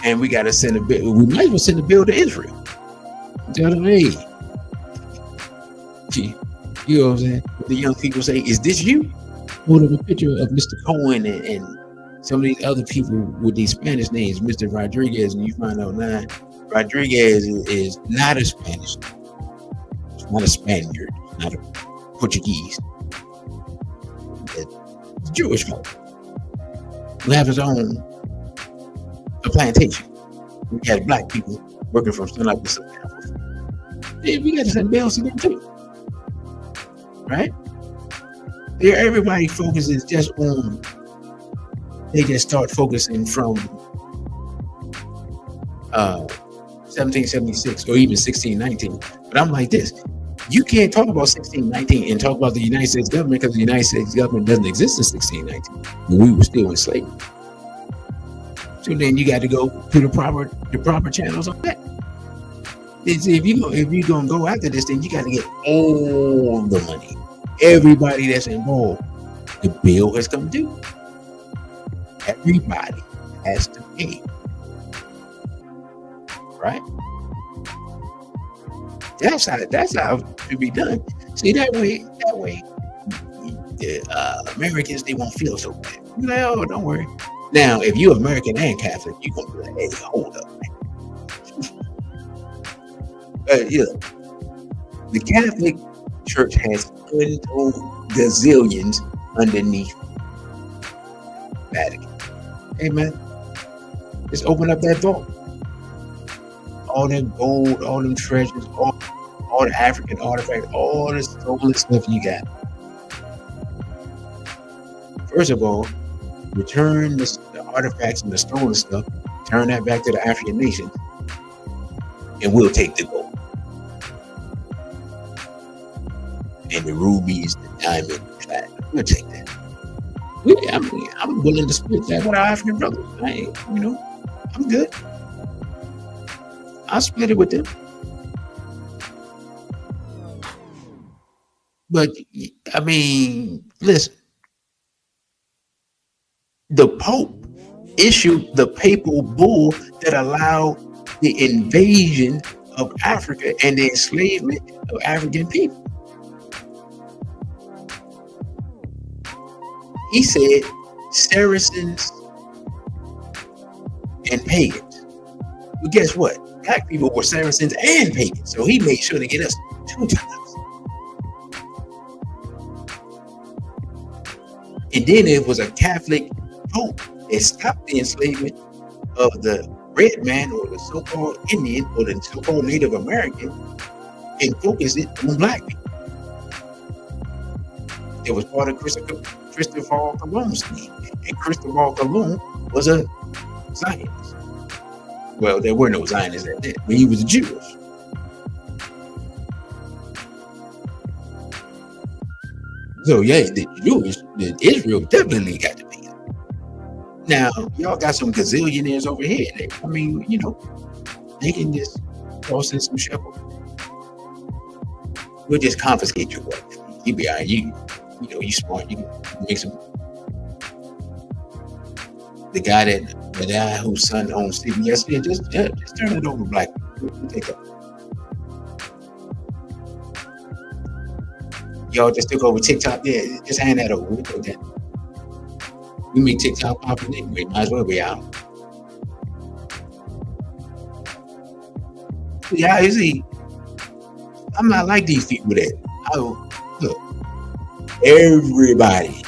And we got to send a bill. We might as well send a bill to Israel. Tell them, hey, you know what I'm saying? The young people say, is this you? Hold up a picture of Mr. Cohen and some of these other people with these Spanish names, Mr. Rodriguez, and you find out now, Rodriguez is not a Spanish. It's not a Spaniard. It's not a Portuguese. It's Jewish folk who have his own a plantation. We had black people working from sun up to sun. Yeah, we got to send bills to them too. Right? There, everybody focuses just on, they just start focusing from 1776 or even 1619. But I'm like this, you can't talk about 1619 and talk about the United States government, because the United States government doesn't exist in 1619 when we were still in slavery. So then you got to go to the proper channels on that. If you're gonna go after this, then you got to get all the money, everybody that's involved. The bill has come due. Everybody has to pay. Right? That's how it should be done. See, that way, the Americans, they won't feel so bad. You're like, oh, don't worry. Now, if you're American and Catholic, you're gonna be like, hey, hold up, man. Yeah, the Catholic Church has untold gazillions underneath Vatican. Hey, man, just open up that vault. All them gold, all them treasures, all the African artifacts, all the stolen stuff you got. First of all, return the artifacts and the stolen stuff, turn that back to the African nations, and we'll take the gold. And the rubies, the diamond, the platinum, we'll take that. I'm willing to split that with our African brothers. I'm good. I'll split it with them. But, I mean, listen. The Pope issued the papal bull that allowed the invasion of Africa and the enslavement of African people. He said Saracens and pagans. But guess what? Black people were Saracens and pagans. So he made sure to get us 2 times. And then it was a Catholic Pope that stopped the enslavement of the red man or the so-called Indian or the so-called Native American and focused it on black people. It was part of Christopher Columbus' scheme. And Christopher Columbus was a Zionist. Well, there were no Zionists at that, but he was Jewish. So yeah, the Israel definitely got to be. Now, y'all got some gazillionaires over here. They can just toss in some shekels. We'll just confiscate your wealth. You be all right. You smart. You can make some. The guy whose son owns CBS, just turn it over, black people. Take up. Y'all just took over TikTok. Yeah, just hand that over. We'll take that. We make TikTok popular anyway. Might as well be out. Yeah, you see, I'm not like these people that look. Everybody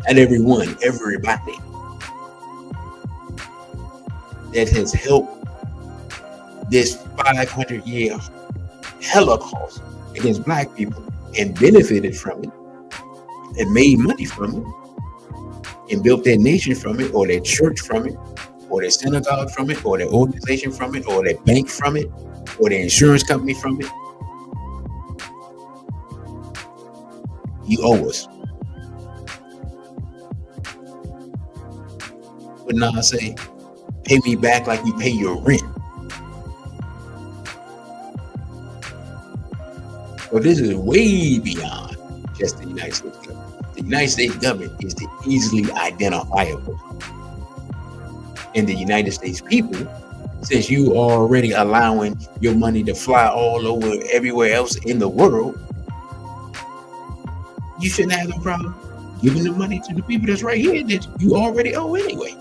and everybody that has helped this 500-year Holocaust against black people and benefited from it and made money from it and built their nation from it, or their church from it, or their synagogue from it, or their organization from it, or their bank from it, or their insurance company from it. You owe us. But now I say, pay me back like you pay your rent. Well, this is way beyond just the United States government. The United States government is the easily identifiable. And the United States people, since you are already allowing your money to fly all over everywhere else in the world, you shouldn't have no problem giving the money to the people that's right here that you already owe anyway.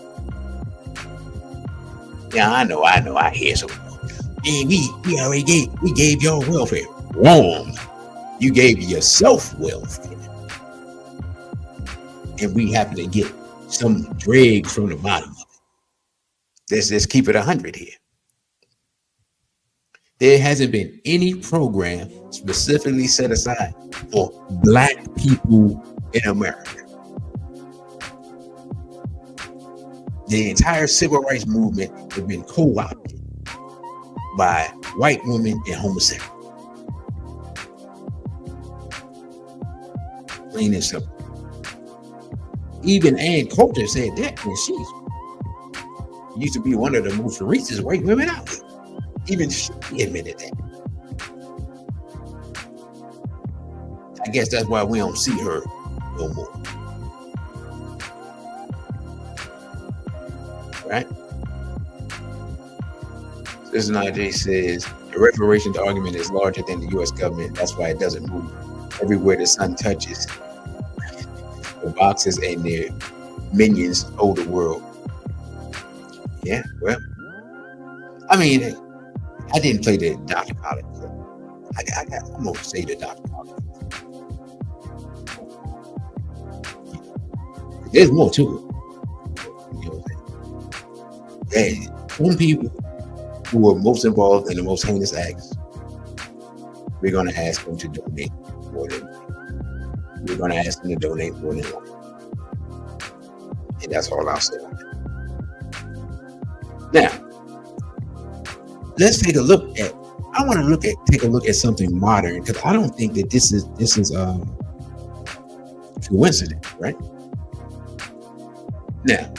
Yeah, I know, I hear some. Man, we gave y'all welfare. Wrong. You gave yourself welfare. And we happen to get some dregs from the bottom of it. Let's just keep it 100 here. There hasn't been any program specifically set aside for black people in America. The entire civil rights movement has been co-opted by white women and homosexuals. Plain and simple. Even Ann Coulter said that when she used to be one of the most racist white women out there. Even she admitted that. I guess that's why we don't see her no more. Right? This Najee says the reparations argument is larger than the U.S. government. That's why it doesn't move. Everywhere the sun touches, the boxes and their minions owe the world. Yeah, well, I mean, I didn't play the Dr. Collins. I'm gonna say the Dr. Collins. There's more to it. You know what I'm saying? Hey, some people who were most involved in the most heinous acts, we're gonna ask them to donate more than we're gonna ask them to donate more than one. And that's all I'll say on that. Now, let's take a look at. I want to take a look at something modern, because I don't think that this is coincidence, right? Now,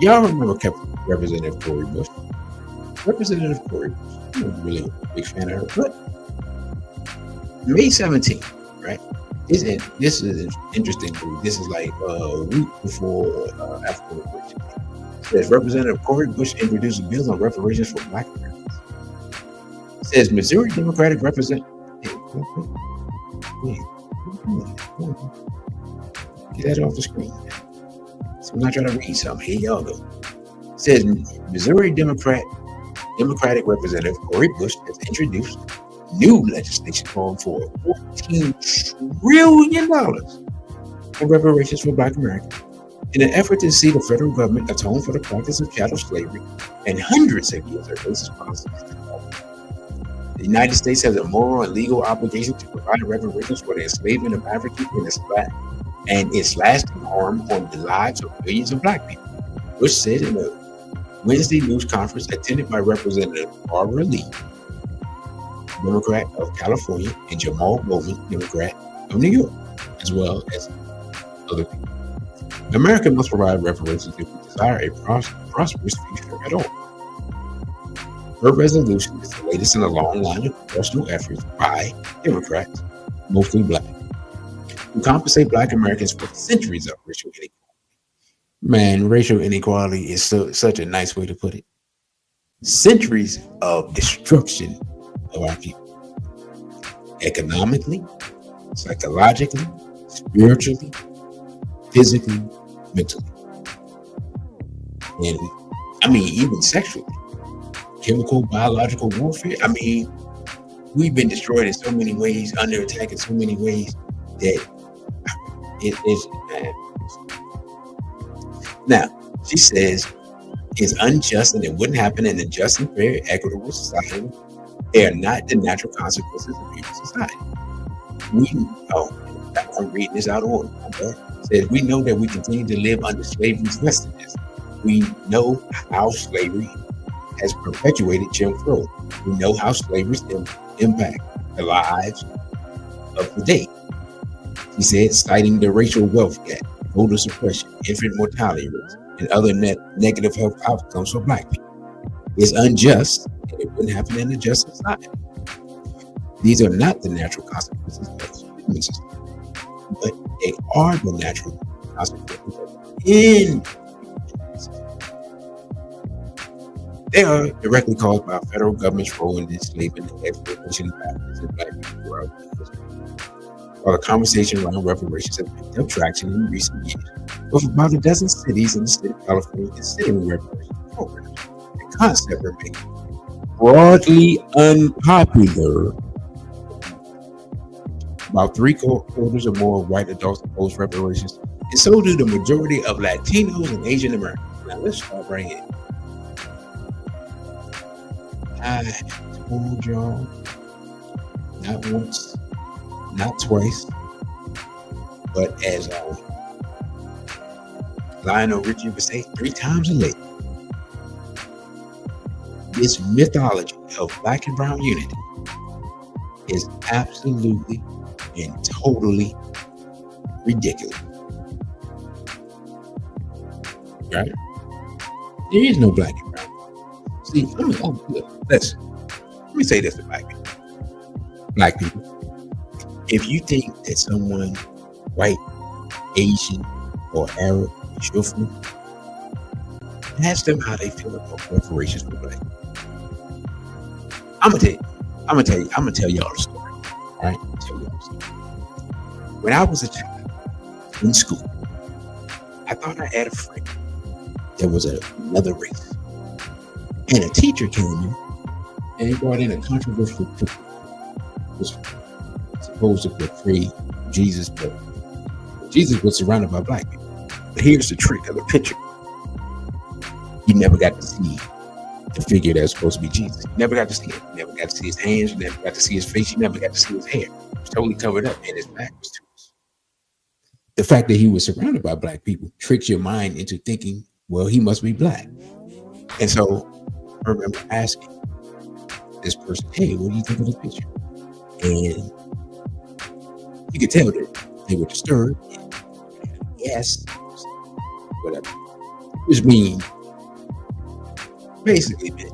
y'all remember Representative Cori Bush? Representative Cori Bush, I'm not really a big fan of her, but May 17th, right? This is interesting. This is like a week before African Liberation. It says Representative Cori Bush introduced a bill on reparations for Black Americans. It says Missouri Democratic Representative. Get that off the screen. So I'm not trying to read something. Here y'all go. It says Missouri Democratic Representative Cori Bush has introduced new legislation calling for $14 trillion in reparations for Black Americans in an effort to see the federal government atone for the practice of chattel slavery and hundreds of years of racist policies. The United States has a moral and legal obligation to provide reparations for the enslavement of Africans and its lasting harm on the lives of millions of Black people, Bush said in a Wednesday news conference attended by Representative Barbara Lee, Democrat of California, and Jamal Bowman, Democrat of New York, as well as other people. America must provide reparations if we desire a prosperous future at all. Her resolution is the latest in a long line of congressional efforts by Democrats, mostly Black, to compensate Black Americans for centuries of racial inequality. Man, racial inequality is such a nice way to put it. Centuries of destruction of our people. Economically, psychologically, spiritually, physically, mentally. And I mean, even sexually. Chemical, biological warfare. I mean, we've been destroyed in so many ways, under attack in so many ways that it is Now, she says it's unjust and it wouldn't happen in a just and fair, equitable society. They are not the natural consequences of human society. I'm reading this out of order. Says we know that we continue to live under slavery's vestiges. We know how slavery has perpetuated Jim Crow. We know how slavery impact the lives of the day. He said, citing the racial wealth gap, voter suppression, infant mortality rates, and other negative health outcomes for Black people. It's unjust, and it wouldn't happen in a just society. These are not the natural consequences of the human system, but they are the natural consequences of in. They are directly caused by federal government's role in enslavement and exploitation of Africans and Black people throughout history. While the conversation around reparations has picked up traction in recent years, with about a dozen cities in the state of California considering reparations programs, the concept remains broadly unpopular. About 3/4 or more of white adults oppose reparations, and so do the majority of Latinos and Asian Americans. Now let's start right here. I told y'all, not once, not twice, but as Lionel Richie would say, 3 times a day. This mythology of Black and brown unity is absolutely and totally ridiculous. Right? There is no Black and brown. See, let me say this to Black people. Black people, if you think that someone white, Asian, or Arab is your friend, ask them how they feel about reparations for Black people. I'm gonna tell y'all the story. All right, tell y'all the story. When I was a child in school, I thought I had a friend that was another race. And a teacher came in and he brought in a controversial picture. It was supposed to portray Jesus, but Jesus was surrounded by Black people. But here's the trick of the picture. You never got to see the figure that was supposed to be Jesus. You never got to see it. You never got to see his hands. You never got to see his face. You never got to see his hair. It was totally covered up and his back was to us. The fact that he was surrounded by Black people tricks your mind into thinking, well, he must be Black. And so I remember asking this person, hey, what do you think of this picture? And you could tell that they were disturbed. Yes, whatever. Which means, basically, man,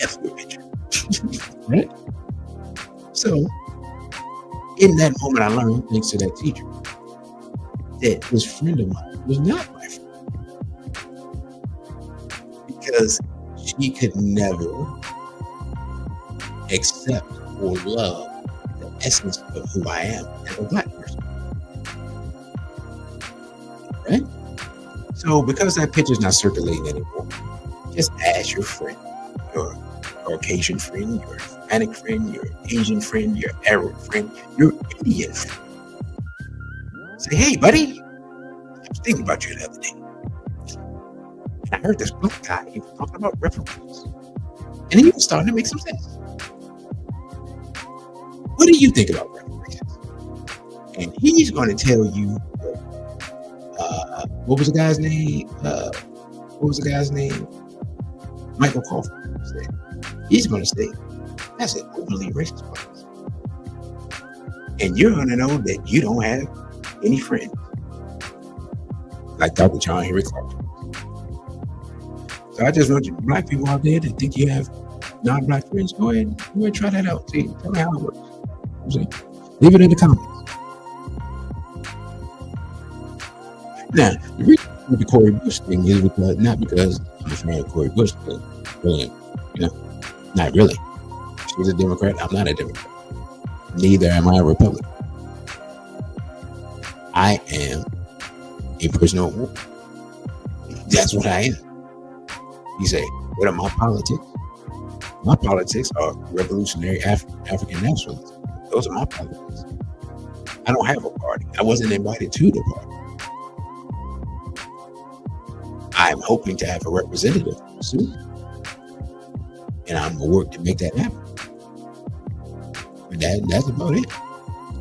F your picture. Right? So, in that moment, I learned, thanks to that teacher, that this friend of mine was not my friend. Because she could never accept or love the essence of who I am as a Black person. Right? So because that picture's not circulating anymore, just ask your friend, your Caucasian friend, your Hispanic friend, your Asian friend, your Arab friend, your Indian friend. Say, hey, buddy, I was thinking about you the other day. I heard this Black guy, he was talking about reparations. And he was starting to make some sense. What do you think about reparations? And he's going to tell you, what was the guy's name? Michael Crawford said. He's going to say, that's an overly racist place. And you're going to know that you don't have any friends. Like Dr. John Henry Clark. So I just want you Black people out there that think you have non-Black friends, go ahead and try that out. See, tell me how it works. Leave it in the comments. Now, the reason for the Cori Bush thing is because, not because I'm a fan of Cori Bush, but really, not really. She's a Democrat. I'm not a Democrat. Neither am I a Republican. I am a prisoner of war. That's what I am. You say, what are my politics? My politics are revolutionary African nationalism. Those are my politics. I don't have a party. I wasn't invited to the party. hoping to have a representative soon. And I'm going to work to make that happen. But that's about it.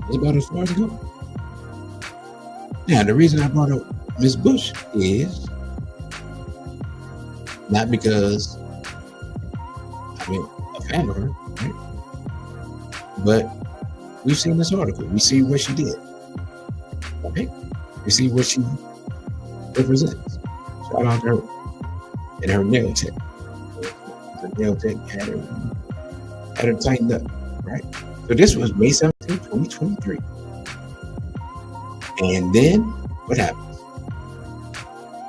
That's about as far as it goes. Now, the reason I brought up Miss Bush is not because I'm a fan of her, right? But we've seen this article. We see what she did. Okay? We see what she represents. Shout out to her and her nail tech. The nail tech had her tightened up, right? So this was May 17, 2023. And then what happens?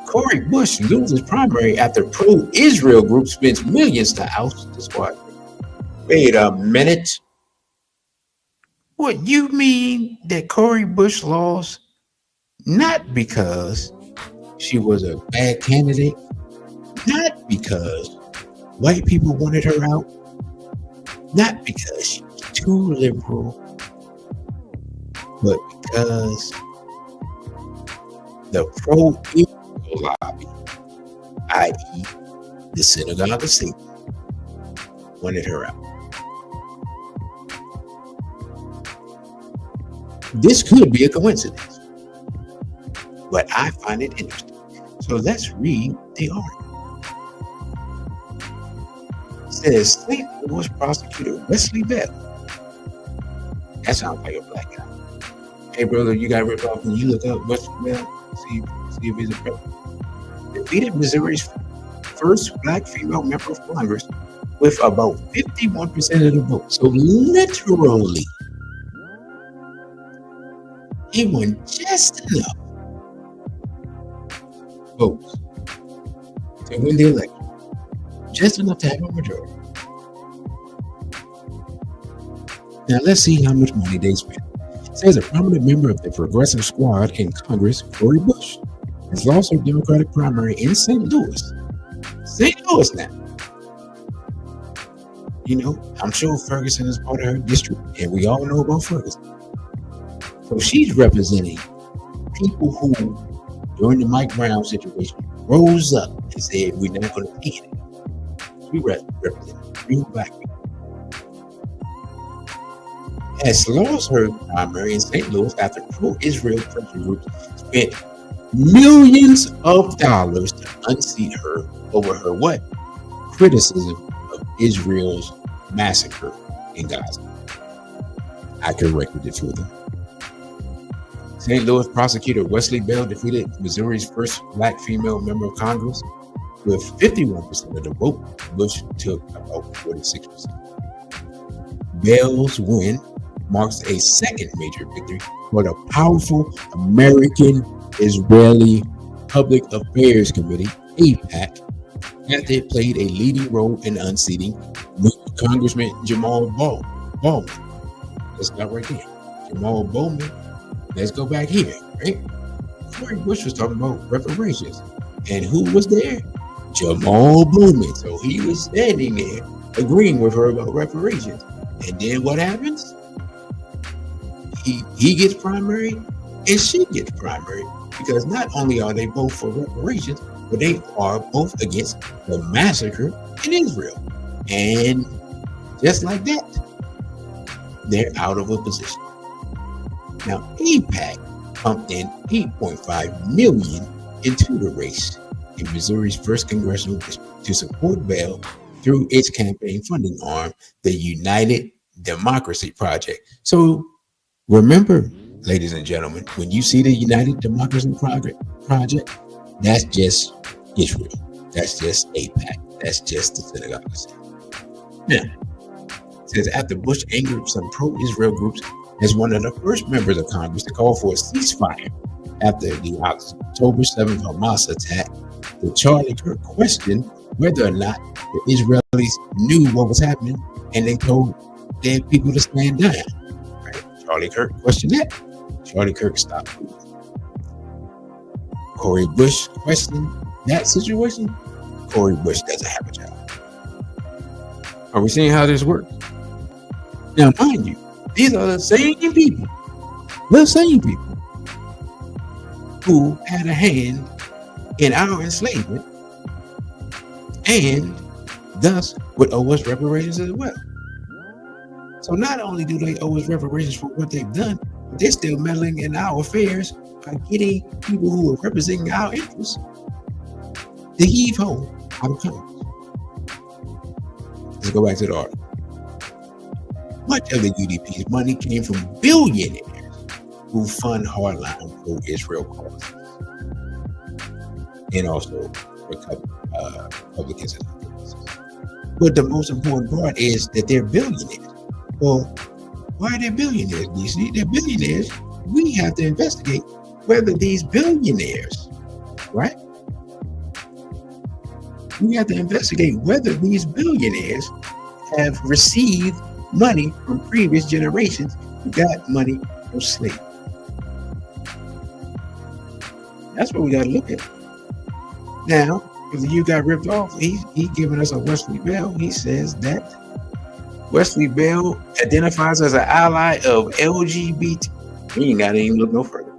Cori Bush loses primary after pro-Israel group spends millions to oust the squad. Wait a minute. What, you mean that Cori Bush lost not because she was a bad candidate, not because white people wanted her out, not because she was too liberal, but because the pro-Israel lobby, i.e. the synagogue of Satan, wanted her out. This could be a coincidence, but I find it interesting. So let's read the article. It says St. Louis prosecutor Wesley Bell. That sounds like a black guy. Hey brother, you got ripped off. Can you look up Wesley Bell? See if he's a president. Defeated Missouri's first black female member of Congress with about 51% of the vote. So literally, he won just enough votes to win the election, just enough to have a majority. Now let's see how much money they spent. It says a prominent member of the Progressive Squad in Congress, Cori Bush, has lost her Democratic primary in St. Louis. St. Louis now. You know, I'm sure Ferguson is part of her district, and we all know about Ferguson. So she's representing people who, during the Mike Brown situation, rose up and said, we're not going to pay it. She represents real black people. Has lost her primary in St. Louis after pro-Israel pressure groups spent millions of dollars to unseat her over her what? Criticism of Israel's massacre in Gaza. I corrected it for them. St. Louis prosecutor Wesley Bell defeated Missouri's first black female member of Congress with 51% of the vote. Bush took about 46%. Bell's win marks a second major victory for the powerful American Israeli Public Affairs Committee, AIPAC, after it played a leading role in unseating Congressman Jamal Bowman. Let's start right there. Jamal Bowman. Let's go back here, right? Cori Bush was talking about reparations. And who was there? Jamal Bowman. So he was standing there agreeing with her about reparations. And then what happens? He gets primary and she gets primary, because not only are they both for reparations, but they are both against the massacre in Israel. And just like that, they're out of a position. Now, AIPAC pumped in $8.5 million into the race in Missouri's first congressional district to support Bell through its campaign funding arm, the United Democracy Project. So remember, ladies and gentlemen, when you see the United Democracy Project, that's just Israel. That's just AIPAC. That's just the synagogue. Now, it says after Bush angered some pro-Israel groups as one of the first members of Congress to call for a ceasefire after the October 7th Hamas attack, the Charlie Kirk questioned whether or not the Israelis knew what was happening, and they told their people to stand down. Right? Charlie Kirk questioned that. Charlie Kirk stopped. Cori Bush questioned that situation. Cori Bush doesn't have a job. Are we seeing how this works? Now, mind you, these are the same people who had a hand in our enslavement and thus would owe us reparations as well. So not only do they owe us reparations for what they've done, but they're still meddling in our affairs by getting people who are representing our interests to heave ho out of Congress. Let's go back to the article. Much of the UDP's money came from billionaires who fund hardline pro-Israel causes, and also Republicans and others. But the most important part is that they're billionaires. Well, why are they billionaires, DC? They're billionaires. We have to investigate whether these billionaires, right? We have to investigate whether these billionaires have received money from previous generations who got money from slavery. That's what we got to look at. Now, if you got ripped off, he giving us a Wesley Bell. He says that Wesley Bell identifies as an ally of LGBT. We ain't got to even look no further.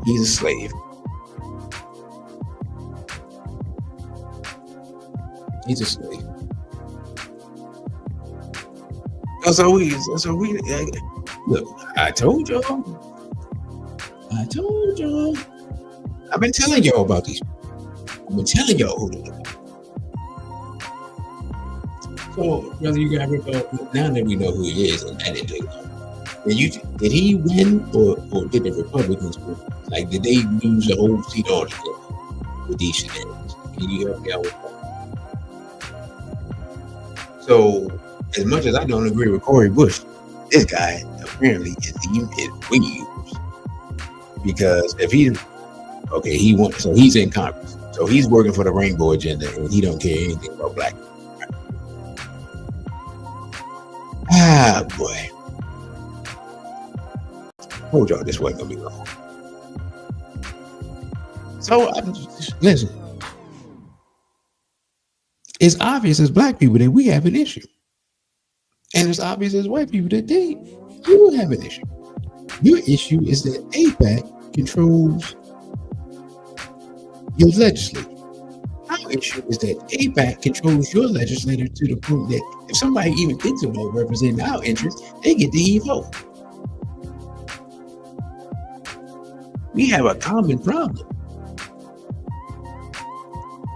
He's a slave. He's a slave. So we look. I told y'all. I've been telling y'all about these. I've been telling y'all who to look at. So whether you got ripped off, now that we know who he is, and that didn't take long. Did he win, or did the Republicans win? Like, did they lose the whole seat altogether with these shenanigans? Can you help me out with that? So, as much as I don't agree with Cori Bush, this guy apparently is weird. Because if he won, so he's in Congress, so he's working for the rainbow agenda, and he don't care anything about black people. Ah, boy. Told y'all this wasn't gonna be long. So listen, it's obvious as black people that we have an issue, and it's obvious as white people that they do have an issue. Your issue is that AIPAC controls your legislature. Our issue is that AIPAC controls your legislature to the point that if somebody even thinks about representing our interests, they get to heave ho. We have a common problem,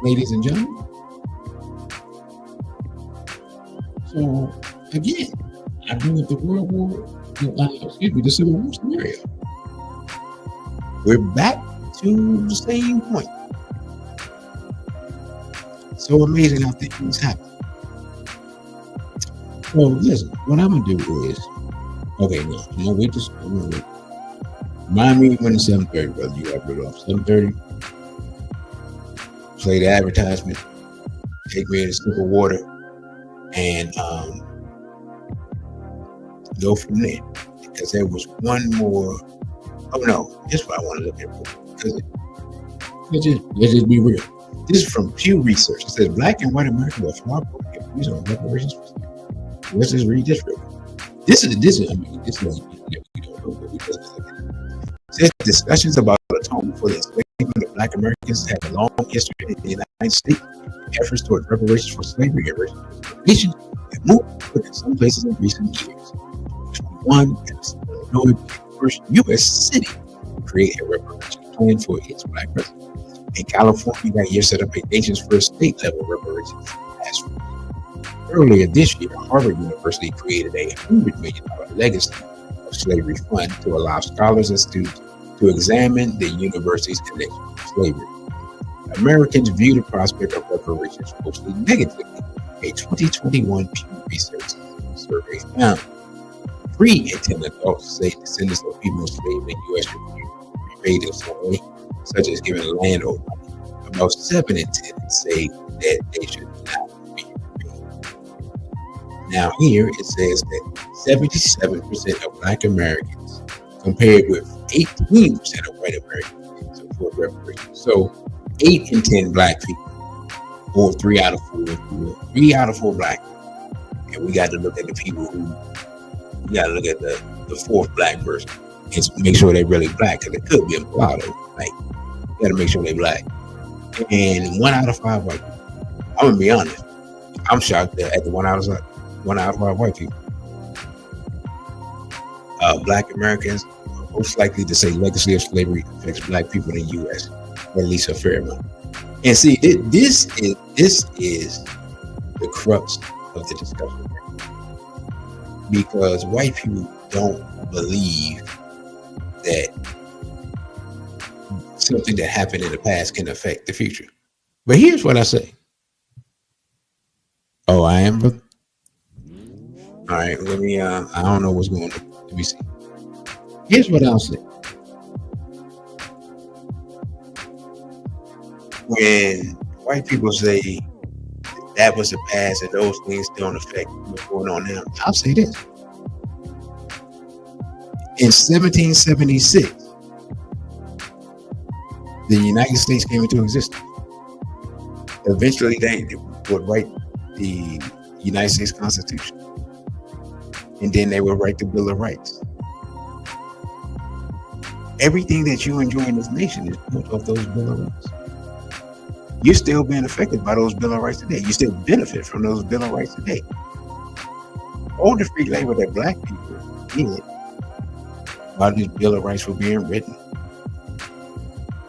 ladies and gentlemen. So again, I bring up the the Civil War scenario. We're back to the same point. So amazing how things happen. So listen, what I'm gonna do is, okay, no, I'm gonna wait this. Remind me when it's 7:30, brother. You got rid off 7:30. Play the advertisement. Take me in a sip of water, and go from there. Because there was one more. Oh no, that's what I want to look at. Because let's just be real. This is from Pew Research. It says Black and white Americans are far more confused on reparations. Let's just read this real quick. This is we don't know, but because says discussions about atonement for the enslavement of Black Americans have a long history in the United States. Efforts toward reparations for slavery and racial discrimination have moved forward in some places in recent years. One is Illinois, the first U.S. city to create a reparations plan for its Black residents. In California, that year set up a nation's first state-level reparations task force. Earlier this year, Harvard University created a $100 million legacy of slavery fund to allow scholars and students to examine the university's connection to slavery. Americans view the prospect of reparations mostly negatively. A 2021 Pew Research survey found 3 in 10 adults say descendants of people enslaved in the U.S. should be repaid in some way, such as giving land or money. About 7 in 10 say that they should not be repaid. Now here it says that 77% of Black Americans, compared with 18% of white Americans, support reparations. So 8 in 10 Black people, or 3 out of 4, 3 out of 4 Black people. And we got to look at the people who, we got to look at the 4th Black person and make sure they're really Black, because it could be a mulatto. Like, you got to make sure they're Black. And 1 out of 5 white people. I'm gonna be honest. I'm shocked at the 1 hour white people. Black Americans are most likely to say legacy of slavery affects black people in the U.S., or at least a fair amount. And see, this is the crux of the discussion, because white people don't believe that something that happened in the past can affect the future. But here's what I say. Oh, I am, brother? All right, let me, I don't know what's going on. Let me see. Here's what I'll say. When white people say that was the past and those things don't affect what's going on now, I'll say this. In 1776, the United States came into existence. Eventually, they would write the United States Constitution. And then they would write the Bill of Rights. Everything that you enjoy in this nation is built off those Bill of Rights. You're still being affected by those Bill of Rights today. You still benefit from those Bill of Rights today. All the free labor that black people did while these Bill of Rights were being written,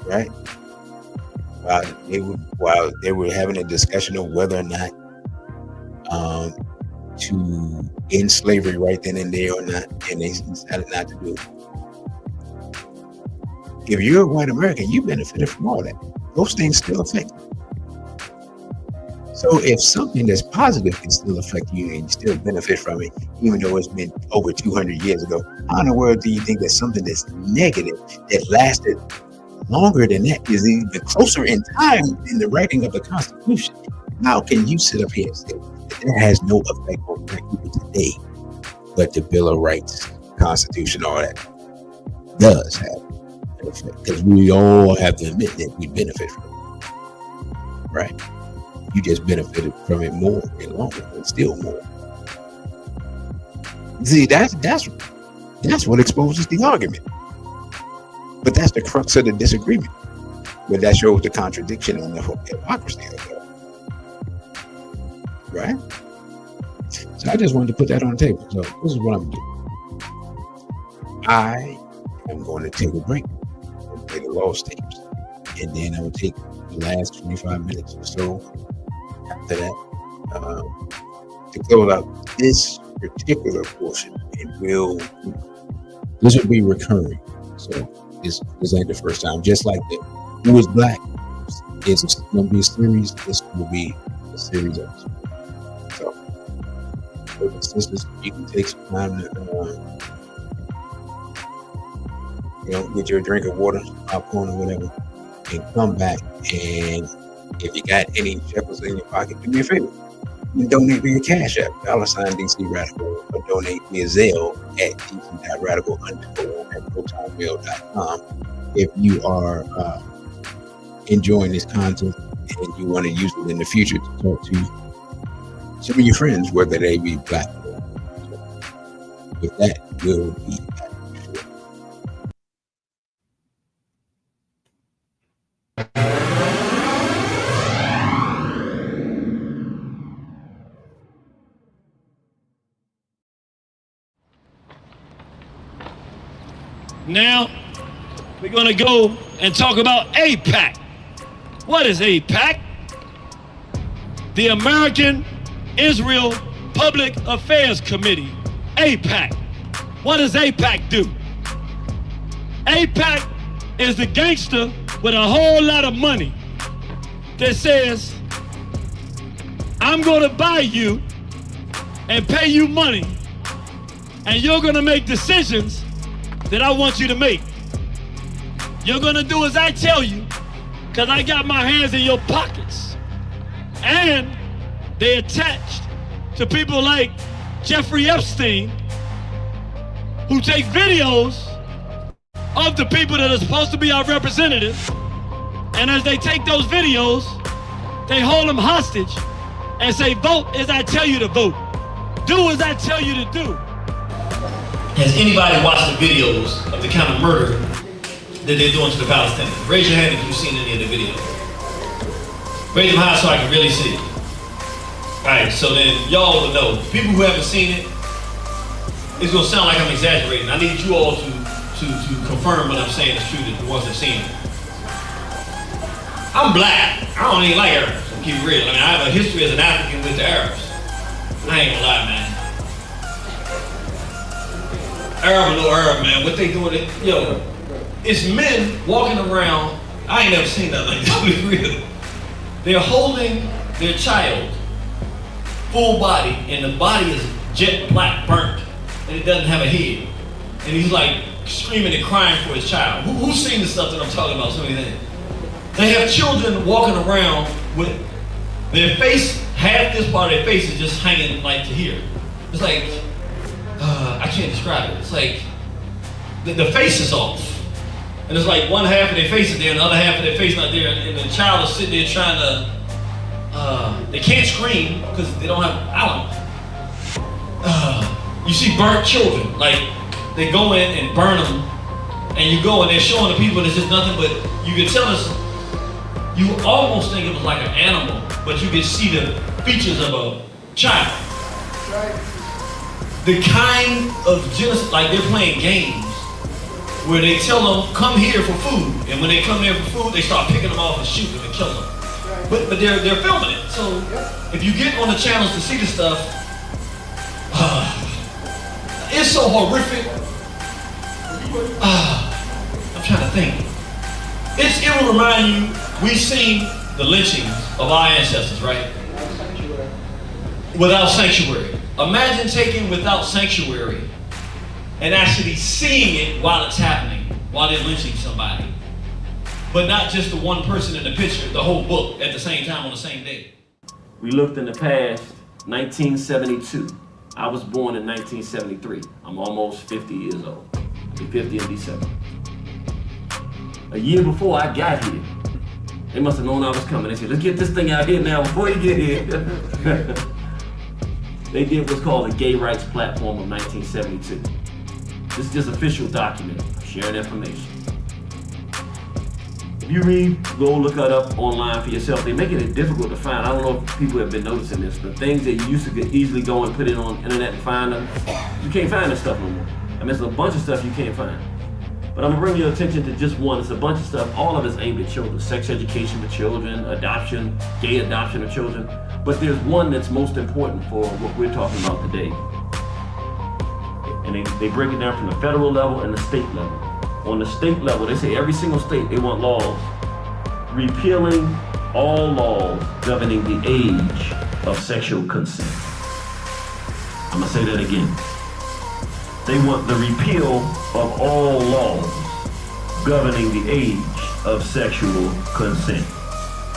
right? While they were having a discussion of whether or not to end slavery right then and there or not, and they decided not to do it. If you're a white American, you benefited from all that. Those things still affect you. So if something that's positive can still affect you and you still benefit from it, even though it's been over 200 years ago, how in the world do you think that something that's negative that lasted longer than that is even closer in time than the writing of the Constitution? How can you sit up here and say that it has no effect on black people today, but the Bill of Rights, Constitution, all that does have an effect? Because we all have to admit that we benefit from it, right? You just benefited from it more and longer, and still more. See, that's what exposes the argument. But that's the crux of the disagreement. But that shows the contradiction and the hypocrisy of it. Right? So I just wanted to put that on the table. So this is what I'm doing. I am going to take a break and play the Lost tapes. And then I will take the last 25 minutes or so after that to close out this particular portion. And this will be recurring. So this ain't the first time. Just like the Who is Black is going to be a series. This will be a series of this. So, brothers and sisters, you can take some time to, get your drink of water, popcorn, or whatever, and come back. And if you got any shekels in your pocket, do me a favor. You can donate via Cash App, $DC Radical, or donate via Zelle at dc.radical_ at protonmail.com. If you are enjoying this content and you want to use it in the future to talk to some of your friends, whether they be black or white. With that, we'll be back. Now, we're going to go and talk about AIPAC. What is AIPAC? The American Israel Public Affairs Committee. AIPAC. What does AIPAC do? AIPAC is the gangster with a whole lot of money that says, I'm going to buy you and pay you money, and you're going to make decisions that I want you to make. You're gonna do as I tell you, because I got my hands in your pockets. And they attached to people like Jeffrey Epstein, who take videos of the people that are supposed to be our representatives, and as they take those videos, they hold them hostage and say, vote as I tell you to vote. Do as I tell you to do. Has anybody watched the videos of the kind of murder that they're doing to the Palestinians? Raise your hand if you've seen any of the videos. Raise them high so I can really see it. Alright, so then y'all will know. People who haven't seen it, it's gonna sound like I'm exaggerating. I need you all to confirm what I'm saying is true, the ones that seen it. I'm black. I don't even like Arabs. I'm keep it real. I mean, I have a history as an African with the Arabs. I ain't gonna lie, man. Arab or no Arab, man, what they doing? Yo, it's men walking around. I ain't never seen nothing like that. Be real. They're holding their child, full body, and the body is jet black, burnt, and it doesn't have a head. And he's like screaming and crying for his child. Who's seen the stuff that I'm talking about? So many things. They have children walking around with their face, half this part of their face is just hanging like to here. It's like, I can't describe it. It's like the face is off. And it's like one half of their face is there and the other half of their face not there. And the child is sitting there trying to, they can't scream because they don't have, I don't know. You see burnt children, like they go in and burn them. And you go and they're showing the people there's just nothing but, you can tell us, you almost think it was like an animal, but you can see the features of a child. Right. The kind of genocide, like they're playing games where they tell them, come here for food. And when they come there for food, they start picking them off and shoot them and kill them. Right. But they're filming it. So if you get on the channels to see the stuff, it's so horrific. I'm trying to think. It will remind you, we've seen the lynchings of our ancestors, right? Without sanctuary. Imagine taking without sanctuary and actually seeing it while it's happening, while they're lynching somebody. But not just the one person in the picture, the whole book at the same time on the same day. We looked in the past, 1972. I was born in 1973. I'm almost 50 years old. I'll be 50 in December. A year before I got here, they must have known I was coming. They said, let's get this thing out here now before you get here. They did what's called the Gay Rights Platform of 1972. This is just official document, sharing information. If you read, go look it up online for yourself. They're making it difficult to find. I don't know if people have been noticing this, but things that you used to easily go and put it on the internet and find them, you can't find this stuff no more. I mean, there's a bunch of stuff you can't find. But I'm gonna bring your attention to just one. It's a bunch of stuff, all of it's aimed at children. Sex education for children, adoption, gay adoption of children. But there's one that's most important for what we're talking about today. And they break it down from the federal level and the state level. On the state level, they say every single state, they want laws repealing all laws governing the age of sexual consent. I'm gonna say that again. They want the repeal of all laws governing the age of sexual consent.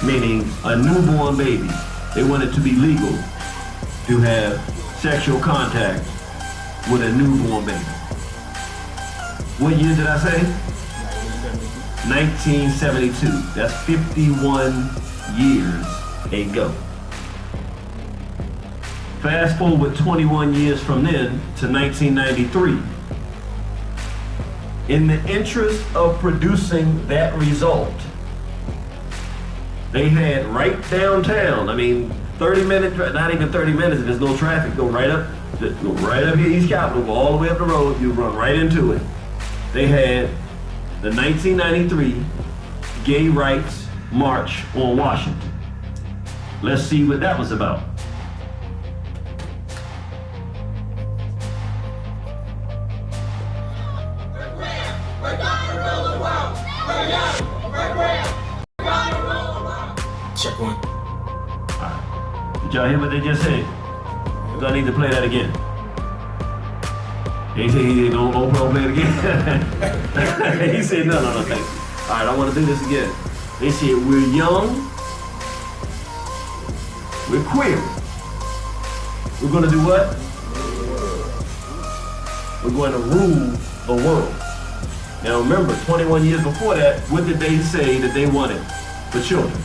Meaning a newborn baby, they want it to be legal to have sexual contact with a newborn baby. What year did I say? 1972. That's 51 years ago. Fast forward 21 years from then to 1993. In the interest of producing that result, they had right downtown, 30 minutes, not even 30 minutes if there's no traffic, go right up here East Capitol, go all the way up the road, you run right into it. They had the 1993 Gay Rights March on Washington. Let's see what that was about. Check one. Did y'all hear what they just said? Do I need to play that again? He said he don't play it again. He said no, thank you. All right, I want to do this again. They said we're young, we're queer. We're going to do what? We're going to rule the world. Now remember, 21 years before that, what did they say that they wanted for children?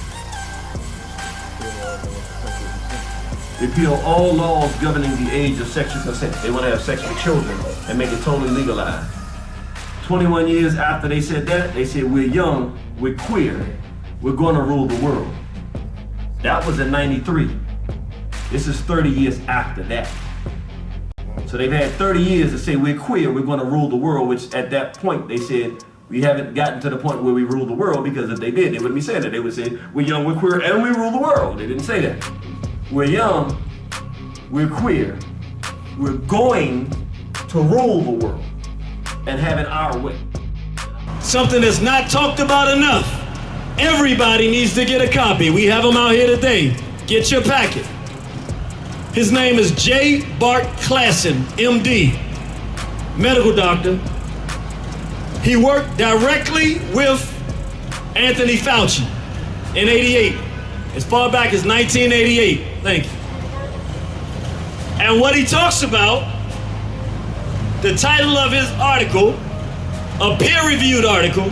Repeal all laws governing the age of sexual consent. They want to have sex with children and make it totally legalized. 21 years after they said that, they said we're young, we're queer, we're going to rule the world. That was in 93. This is 30 years after that. So they've had 30 years to say we're queer, we're going to rule the world, which at that point they said we haven't gotten to the point where we rule the world, because if they did, they wouldn't be saying that. They would say we're young, we're queer, and we rule the world. They didn't say that. We're young, we're queer, we're going to rule the world and have it our way. Something that's not talked about enough. Everybody needs to get a copy. We have them out here today. Get your packet. His name is J. Bart Klassen, MD, medical doctor. He worked directly with Anthony Fauci in '88, as far back as 1988. Thank you. And what he talks about, the title of his article, a peer-reviewed article,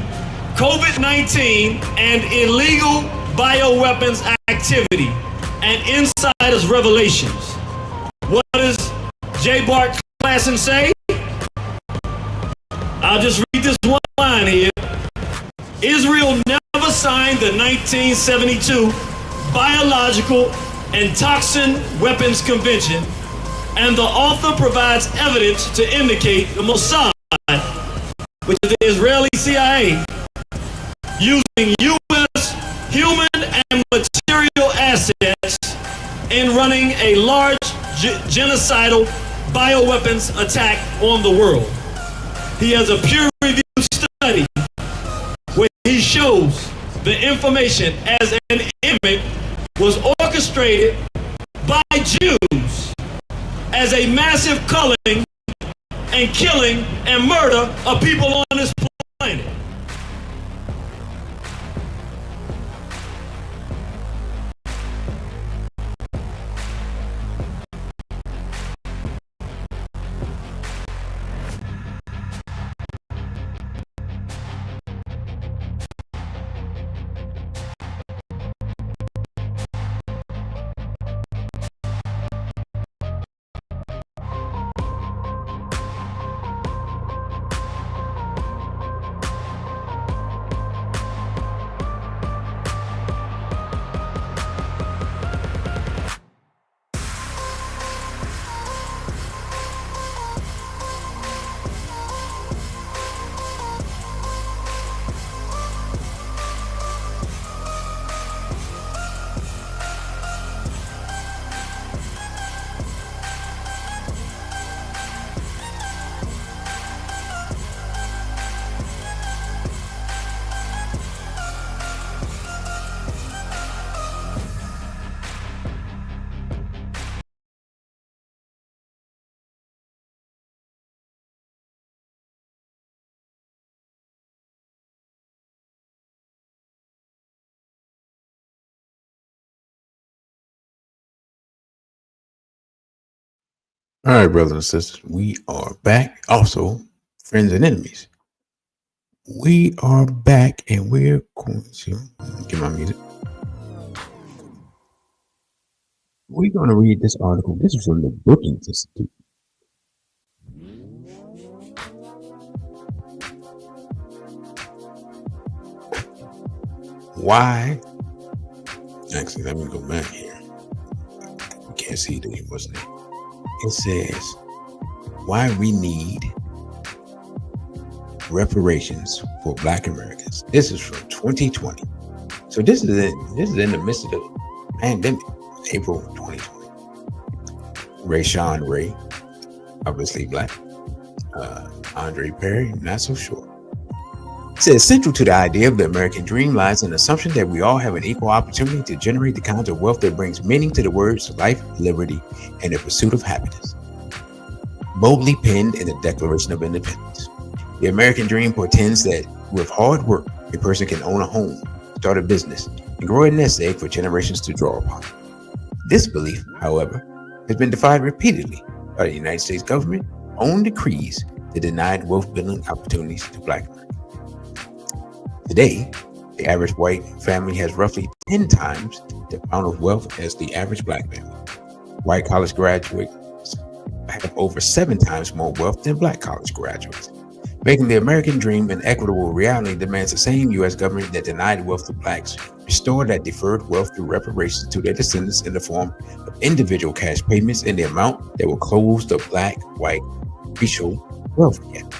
COVID-19 and illegal bioweapons activity and insiders revelations. What does J. Bart Klassen say? I'll just read this one line here. Israel never signed the 1972 Biological and Toxin Weapons Convention, and the author provides evidence to indicate the Mossad, which is the Israeli CIA, using U.S. human and material assets in running a large genocidal bioweapons attack on the world. He has a peer-reviewed study where he shows the information as an image was orchestrated by Jews as a massive culling and killing and murder of people on this planet. All right, brothers and sisters, we are back. Also, friends and enemies, we are back, and we're going to get my music. We're going to read this article. This is from the Brookings Institute. Why? Actually, let me go back here. We can't see the what's name. It says why we need reparations for Black Americans. This is from 2020. So this is in the midst of the pandemic, April 2020. Rayshawn Ray, obviously Black. Andre Perry, not so sure. It says central to the idea of the American dream lies an assumption that we all have an equal opportunity to generate the kinds of wealth that brings meaning to the words life, liberty, and the pursuit of happiness. Boldly penned in the Declaration of Independence, the American dream portends that with hard work, a person can own a home, start a business, and grow a nest egg for generations to draw upon. This belief, however, has been defied repeatedly by the United States government own decrees that denied wealth building opportunities to Black Americans. Today, the average white family has roughly 10 times the amount of wealth as the average Black family. White college graduates have over 7 times more wealth than Black college graduates. Making the American dream an equitable reality demands the same U.S. government that denied wealth to Blacks restore that deferred wealth through reparations to their descendants in the form of individual cash payments in the amount that will close the black-white racial wealth gap.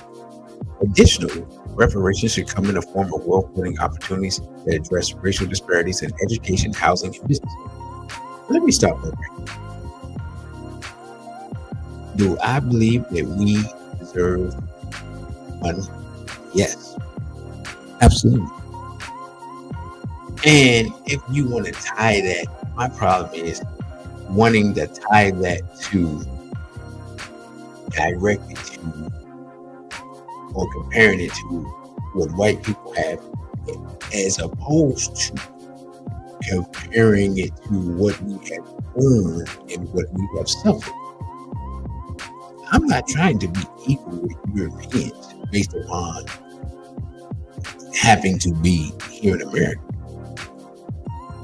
Additionally, reparations should come in the form of wealth-building opportunities that address racial disparities in education, housing, and business. Let me stop right there. Do I believe that we deserve money? Yes, absolutely. And if you want to tie that, my problem is wanting to tie that to directly to or comparing it to what white people have, as opposed to comparing it to what we have earned and what we have suffered. I'm not trying to be equal with Europeans based upon having to be here in America.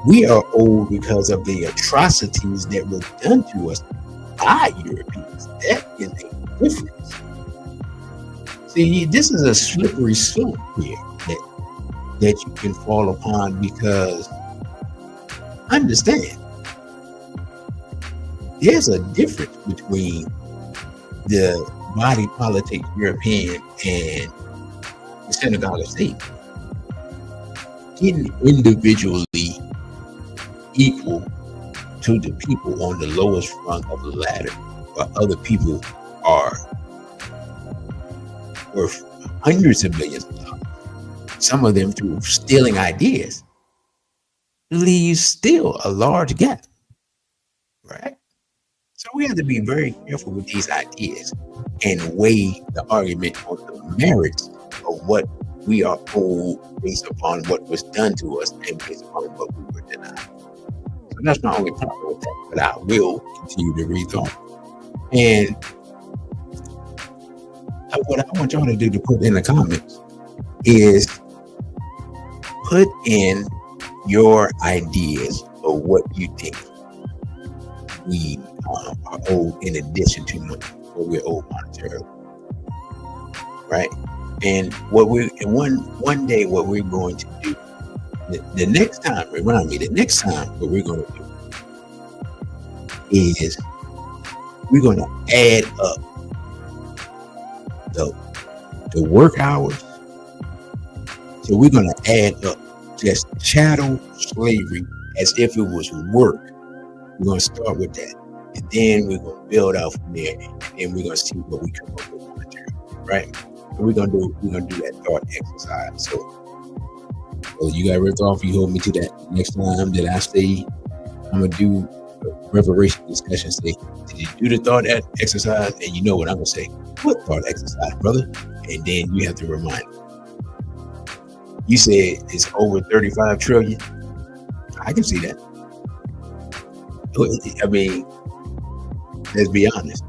We are old because of the atrocities that were done to us by Europeans. That is a difference. See, this is a slippery slope here that you can fall upon, because understand, there's a difference between the body politic European and the synagogue of Satan. Getting individually equal to the people on the lowest rung of the ladder, while other people are worth hundreds of millions of dollars, some of them through stealing ideas, leaves still a large gap, right? So we have to be very careful with these ideas and weigh the argument on the merits of what we are owed based upon what was done to us and based upon what we were denied. So that's my only problem with that, but I will continue to rethought. And what I want y'all to do, to put in the comments, is put in your ideas of what you think we are owed in addition to money, what we're owed monetarily, right? And what one day what we're going to do, the next time, remind me, the next time what we're going to do is we're going to add up the work hours. So we're going to add up just chattel slavery as if it was work. We're going to start with that, and then we're going to build out from there, and then we're going to see what we come up with material, right? So we're going to do that thought exercise. So you got ripped off. You hold me to that. Next time that I say I'm going to do a reparation discussion, say, did you do the thought exercise? And you know what I'm going to say. What thought exercise, brother? And then you have to remind me. You said it's over 35 trillion. I can see that. I mean, let's be honest.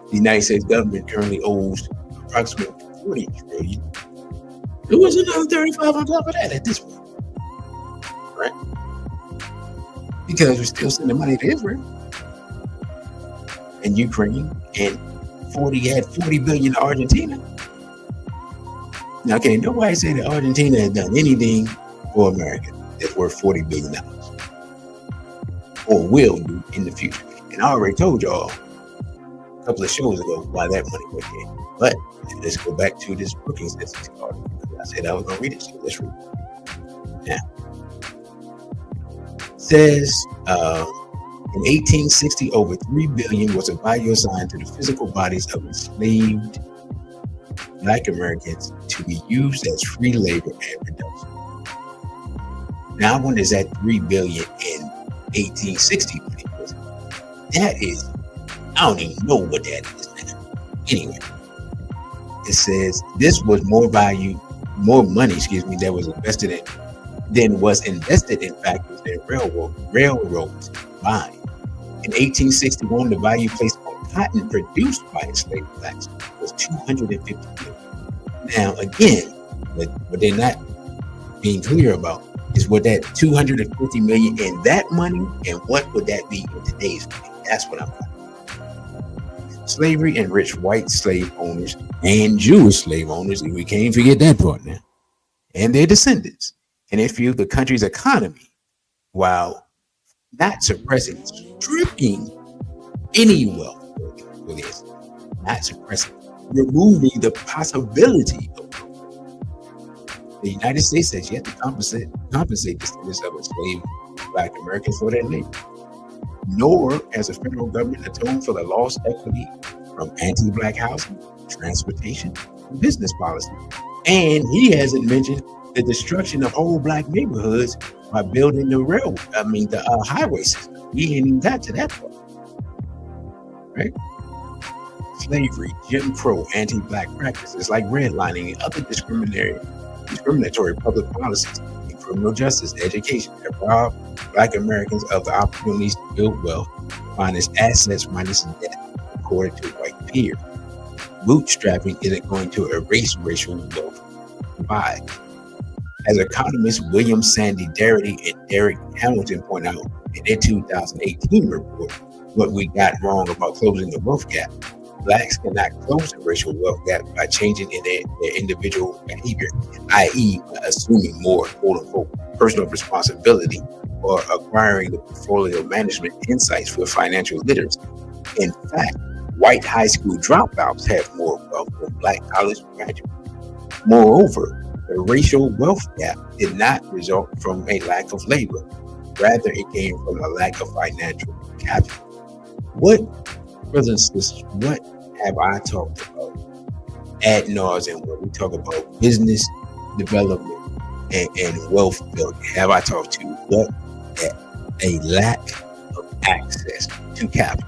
The United States government currently owes approximately 40 trillion. There was another 35 on top of that at this point, right? Because we're still sending money to Israel and Ukraine, and 40 billion to Argentina. Now, okay, nobody say that Argentina has done anything for America that's worth $40 billion or will do in the future. And I already told y'all a couple of shows ago why that money went there. But let's go back to this Brookings Institute article. I said I was going to read it, so let's read it. Now, it says in 1860, over 3 billion was a value assigned to the physical bodies of enslaved Black Americans to be used as free labor and production. Now, when is that 3 billion in 1860? That is, I don't even know what that is now. Anyway, it says this was more money, that was invested in than was invested in factories and railroads combined. In 1861, the value placed on cotton produced by enslaved blacks was $250 million. Now, again, what they're not being clear about is what that $250 million in that money, and what would that be in today's money? That's what I'm talking about. Slavery enriched white slave owners and Jewish slave owners, and we can't forget that part now, and their descendants, and it fueled the country's economy while not suppressing, stripping any wealth for this, not suppressing, removing the possibility of the United States says yet to compensate the status of enslaved Black Americans for their labor. Nor has the federal government atoned for the lost equity from anti-Black housing, transportation, and business policy. And he hasn't mentioned the destruction of whole Black neighborhoods by building the highway system. We ain't even got to that part, right? Slavery, Jim Crow, anti-Black practices like redlining and other discriminatory public policies in criminal justice, education have robbed Black Americans of the opportunities to build wealth, finance assets minus debt, according to white peers. Bootstrapping isn't going to erase racial wealth divide. As economists William Sandy Darity and Derek Hamilton point out in their 2018 report, what we got wrong about closing the wealth gap. Blacks cannot close the racial wealth gap by changing in their individual behavior, i.e., assuming more quote-unquote personal responsibility or acquiring the portfolio management insights for financial literacy. In fact, white high school dropouts have more wealth than Black college graduates. Moreover, the racial wealth gap did not result from a lack of labor. Rather, it came from a lack of financial capital. What, brothers and sisters, what have I talked about ad nauseum when we talk about business development and wealth building? Have I talked to what? A lack of access to capital.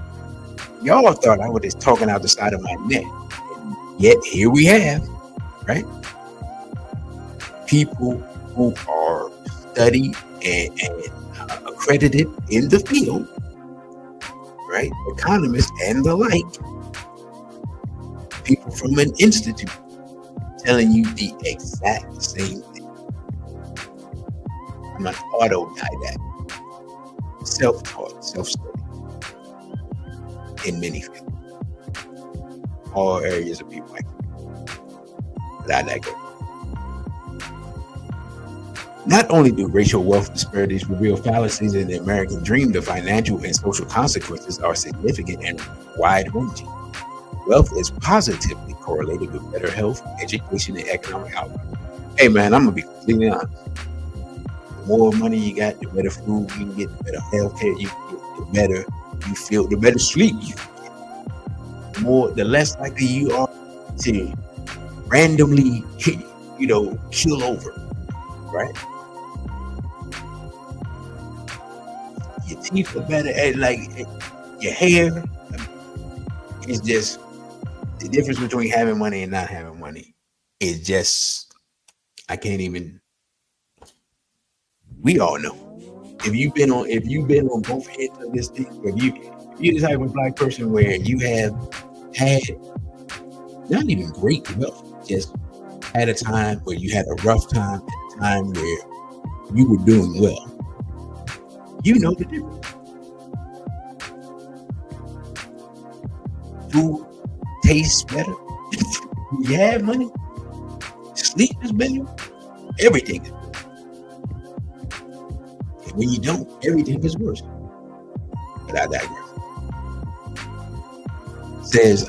Y'all thought I was just talking out the side of my neck. And yet here we have, right? People who are studied and accredited in the field, right? Economists and the like. People from an institute telling you the exact same thing. I'm an autodidact, self-taught, self-study in many fields, all areas of people like that. But I digress. Not only do racial wealth disparities reveal fallacies in the American dream, the financial and social consequences are significant and wide-ranging. Wealth is positively correlated with better health, education, and economic output. Hey man, I'm gonna be completely honest. The more money you got, the better food you can get, the better health care you can get, the better you feel, the better sleep you can get. The less likely you are to randomly, kill over, right? Your teeth are better, your hair. It's just the difference between having money and not having money is just, I can't even. We all know. If you've been on both ends of this thing, if you're the type of Black person where you have had not even great wealth, just had a time where you had a rough time, and a time where you were doing well, you know the difference. Food tastes better. You have money. Sleep is better. Everything is better. And when you don't, everything is worse. But I digress. It says,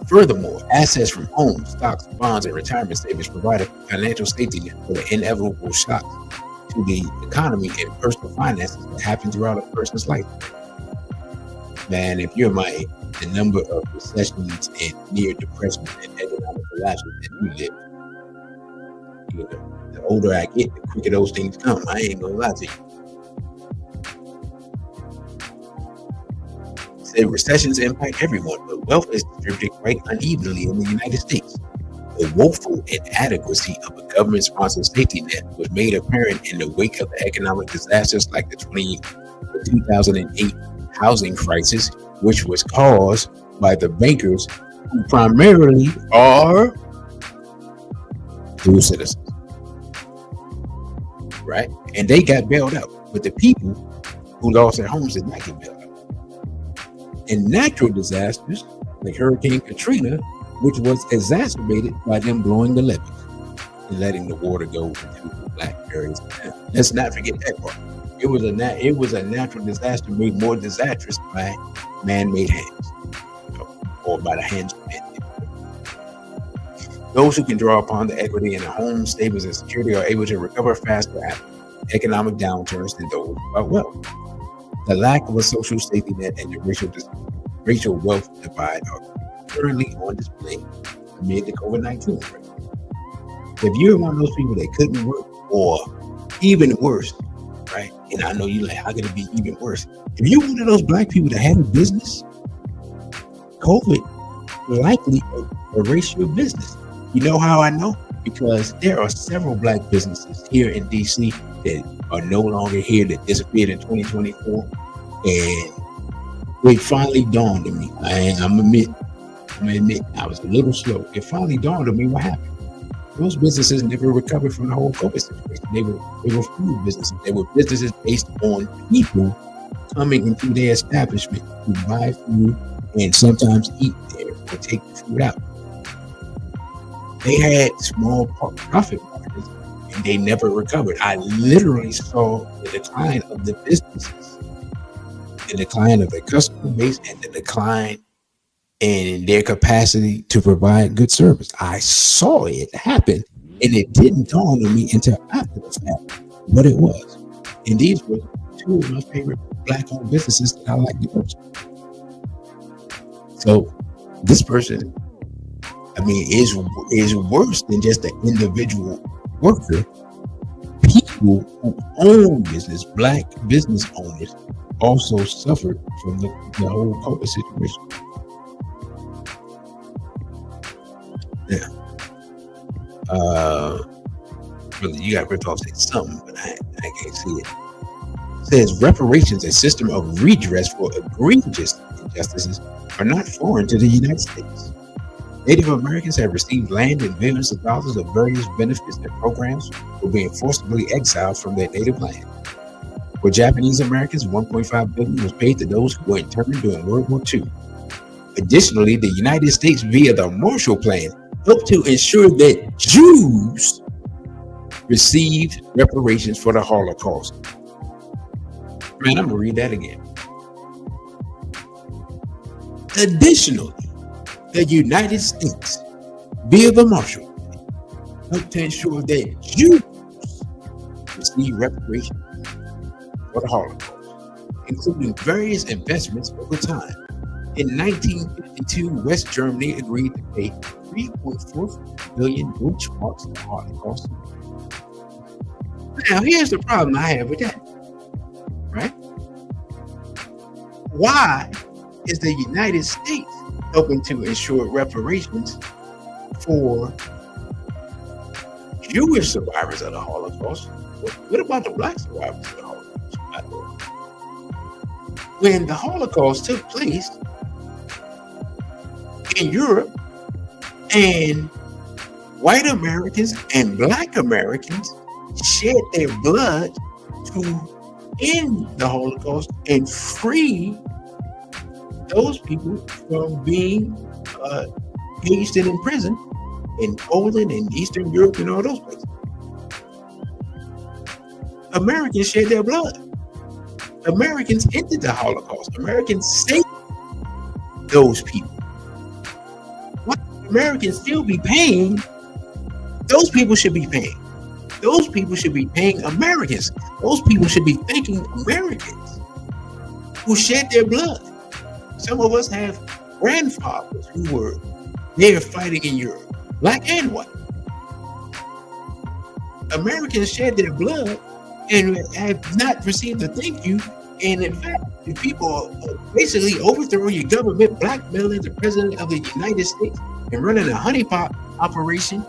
furthermore, assets from homes, stocks, bonds, and retirement savings provide a financial safety net for the inevitable shocks to the economy and personal finances that happen throughout a person's life. Man, if you're my age, the number of recessions and near depression and economic collapses that we live, the older I get, the quicker those things come. I ain't gonna lie to you. Say recessions impact everyone, but wealth is distributed quite unevenly in the United States. The woeful inadequacy of a government-sponsored safety net was made apparent in the wake of the economic disasters like the 2008 housing crisis, which was caused by the bankers who primarily are dual citizens, right? And they got bailed out, but the people who lost their homes did not get bailed out. And natural disasters like Hurricane Katrina, which was exacerbated by them blowing the levees. and letting the water go into the black areas. Let's not forget that part. It was a natural disaster made more disastrous by man-made hands, or by the hands of men. Those who can draw upon the equity in their homes, savings, and security are able to recover faster after economic downturns than those without wealth. The lack of a social safety net and the racial wealth divide are currently on display amid the COVID-19 threat. If you're one of those people that couldn't work, or even worse, right? And I know you're like, how could it be even worse? If you're one of those black people that have a business, COVID will likely erase your business. You know how I know? Because there are several black businesses here in DC that are no longer here, that disappeared in 2024. And it finally dawned on me. I'm gonna admit, I was a little slow. It finally dawned on me what happened. Those businesses never recovered from the whole COVID situation. They were food businesses. They were businesses based on people coming into their establishment to buy food and sometimes eat there or take the food out. They had small profit margins and they never recovered. I literally saw the decline of the businesses, the decline of their customer base, and the decline in their capacity to provide good service. I saw it happen, and it didn't dawn on me until after the fact what it was. And these were two of my favorite black-owned businesses that I like the most. So this person, I mean, is worse than just an individual worker. People who own business, black business owners, also suffered from the whole COVID situation. Yeah. Really, you got to rip off say something, but I can't see it. It says reparations, a system of redress for egregious injustices, are not foreign to the United States. Native Americans have received land and billions of dollars of various benefits and programs for being forcibly exiled from their native land. For Japanese Americans, $1.5 billion was paid to those who were interned during World War II. Additionally, the United States, via the Marshall Plan, helped to ensure that Jews received reparations for the Holocaust. Man, I'm gonna read that again. Additionally, the United States, via the Marshall Plan, helped to ensure that Jews received reparations for the Holocaust, including various investments over time. In 1952, West Germany agreed to pay 3.4 billion Deutschmarks to the Holocaust. Now, here's the problem I have with that, right? Why is the United States helping to ensure reparations for Jewish survivors of the Holocaust? What about the black survivors of the Holocaust? When the Holocaust took place in Europe, and white Americans and black Americans shed their blood to end the Holocaust and free those people from being caged in prison in Poland and Eastern Europe and all those places. Americans shed their blood. Americans ended the Holocaust. Americans saved those people. Why Americans still be paying? Those people should be paying. Those people should be paying Americans. Those people should be thanking Americans who shed their blood. Some of us have grandfathers who were there fighting in Europe, black and white. Americans shed their blood and have not received a thank you. And in fact, the people basically overthrowing your government, blackmailing the president of the United States, and running a honeypot operation,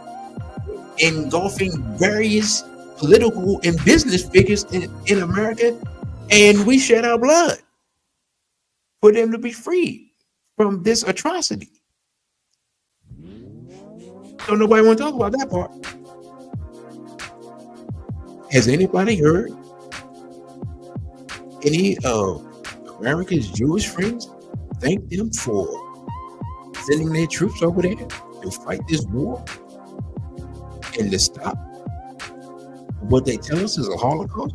engulfing various political and business figures in America. And we shed our blood for them to be freed from this atrocity. So nobody want to talk about that part. Has anybody heard any of America's Jewish friends thank them for sending their troops over there to fight this war? and to stop what they tell us is a Holocaust?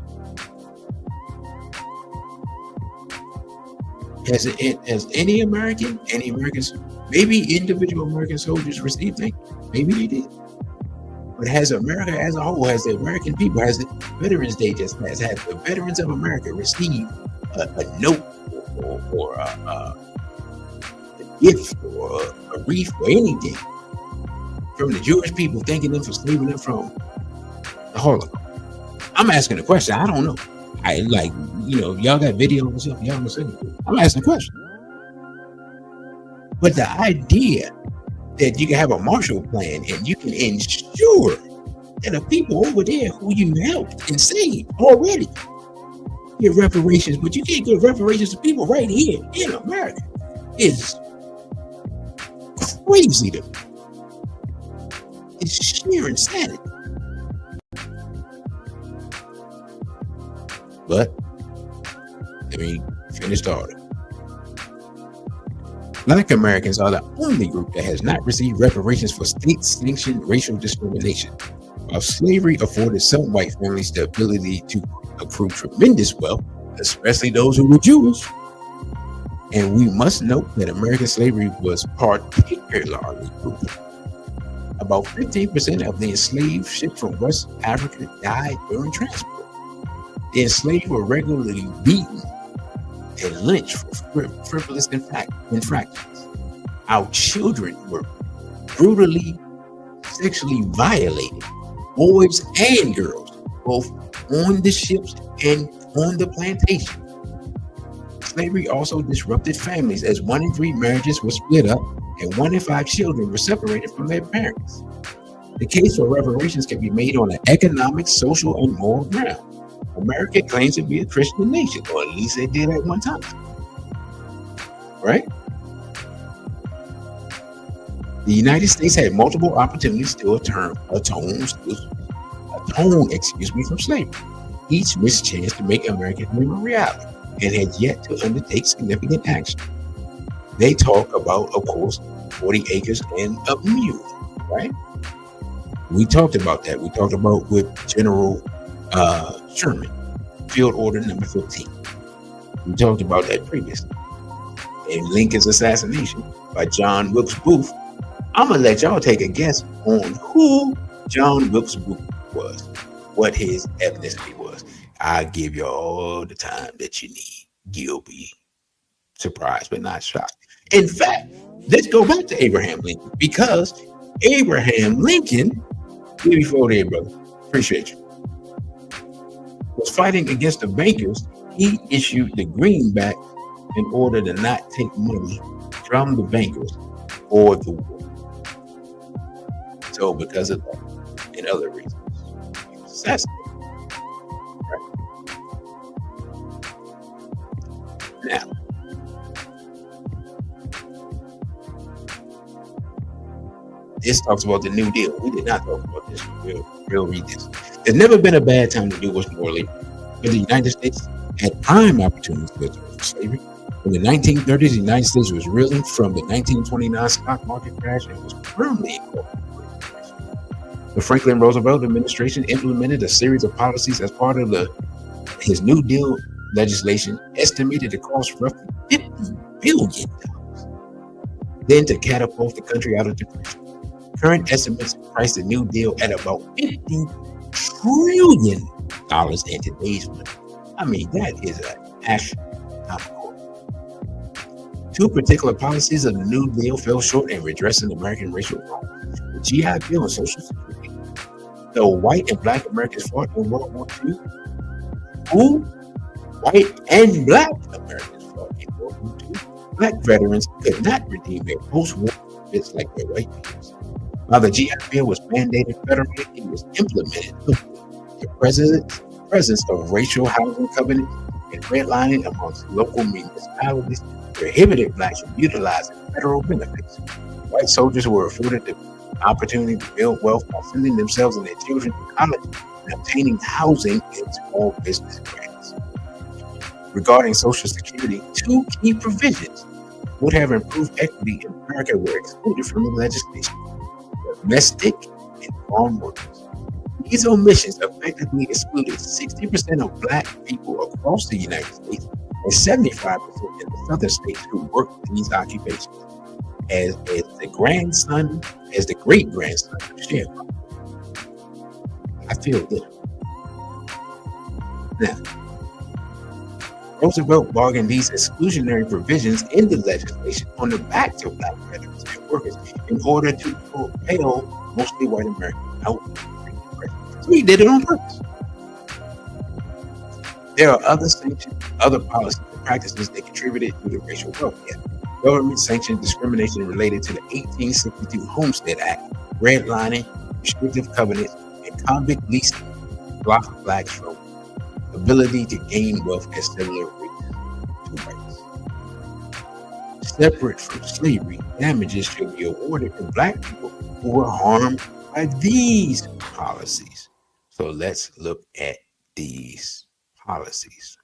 Has any Americans, maybe individual American soldiers received things? Maybe they did. But has America as a whole, has the American people, has the Veterans Day just passed, has the veterans of America received a note or a gift or a wreath or anything from the Jewish people thanking them for saving them from the Holocaust? I'm asking a question. I don't know. I like, y'all got video and stuff. Y'all gonna say it. I'm asking a question. But the idea that you can have a Marshall Plan and you can ensure that the people over there who you helped and saved already get reparations, but you can't give reparations to people right here in America is crazy to me. It's sheer insanity. But let me finish the article. Black Americans are the only group that has not received reparations for state-sanctioned racial discrimination. While slavery afforded some white families the ability to accrue tremendous wealth, especially those who were Jewish. And we must note that American slavery was particularly brutal. About 15% of the enslaved shipped from West Africa died during transport. The enslaved were regularly beaten and lynched for frivolous infractions. Our children were brutally sexually violated, boys and girls, both on the ships and on the plantation. Slavery also disrupted families, as 1 in 3 marriages were split up and 1 in 5 children were separated from their parents. The case for reparations can be made on an economic, social, and moral ground. America claims to be a Christian nation, or at least they did at one time. Right? The United States had multiple opportunities to atone from slavery. Each missed chance to make American dream a reality and had yet to undertake significant action. They talk about, of course, 40 acres and a mule, right? We talked about that. We talked about with General Sherman, Field Order number 15. We talked about that previously. And Lincoln's assassination by John Wilkes Booth. I'm going to let y'all take a guess on who John Wilkes Booth was, what his ethnicity was. I'll give you all the time that you need. You'll be surprised but not shocked. In fact, let's go back to Abraham Lincoln, because Abraham Lincoln, give you 4 days, brother. Appreciate you. Was fighting against the bankers. He issued the greenback in order to not take money from the bankers for the war. So because of that and other reasons, he was assassinated. Right. Now, this talks about the New Deal. We did not talk about this. We'll read this. There's never been a bad time to do what's morally right. But the United States had prime opportunities to atone for slavery. In the 1930s, the United States was reeling from the 1929 stock market crash and was firmly incorporated. The Franklin Roosevelt administration implemented a series of policies as part of his New Deal legislation, estimated to cost roughly $50 billion. Then to catapult the country out of depression. Current estimates price the New Deal at about $50 trillion in today's money. I mean, that is an astronomical. 2 particular policies of the New Deal fell short in redressing American racial problems: the GI Bill and Social Security. Though white and black Americans fought in World War II, white and black Americans fought in World War II, black veterans could not redeem their post-war benefits like their white peers. While the GI Bill was mandated federally, it was implemented locally. The presence of racial housing covenants and redlining amongst local municipalities prohibited blacks from utilizing federal benefits. White soldiers were afforded the opportunity to build wealth by sending themselves and their children to college and obtaining housing and small business grants. Regarding Social Security, 2 key provisions would have improved equity in America were excluded from the legislation: domestic and farm workers. These omissions effectively excluded 60% of Black people across the United States and 75% in the southern states who worked these occupations. As the great grandson of sharecroppers, I feel this. Now, Roosevelt bargained these exclusionary provisions in the legislation on the backs of Black veterans and workers in order to propel mostly white Americans out of the Great Depression. So he did it on purpose. There are other sanctions, other policies and practices that contributed to the racial wealth gap. Government sanctioned discrimination related to the 1862 Homestead Act, redlining, restrictive covenants, and convict leasing blocked Blacks from ability to gain wealth at similar rates to whites. Separate from slavery, damages should be awarded to Black people who were harmed by these policies. So let's look at these policies.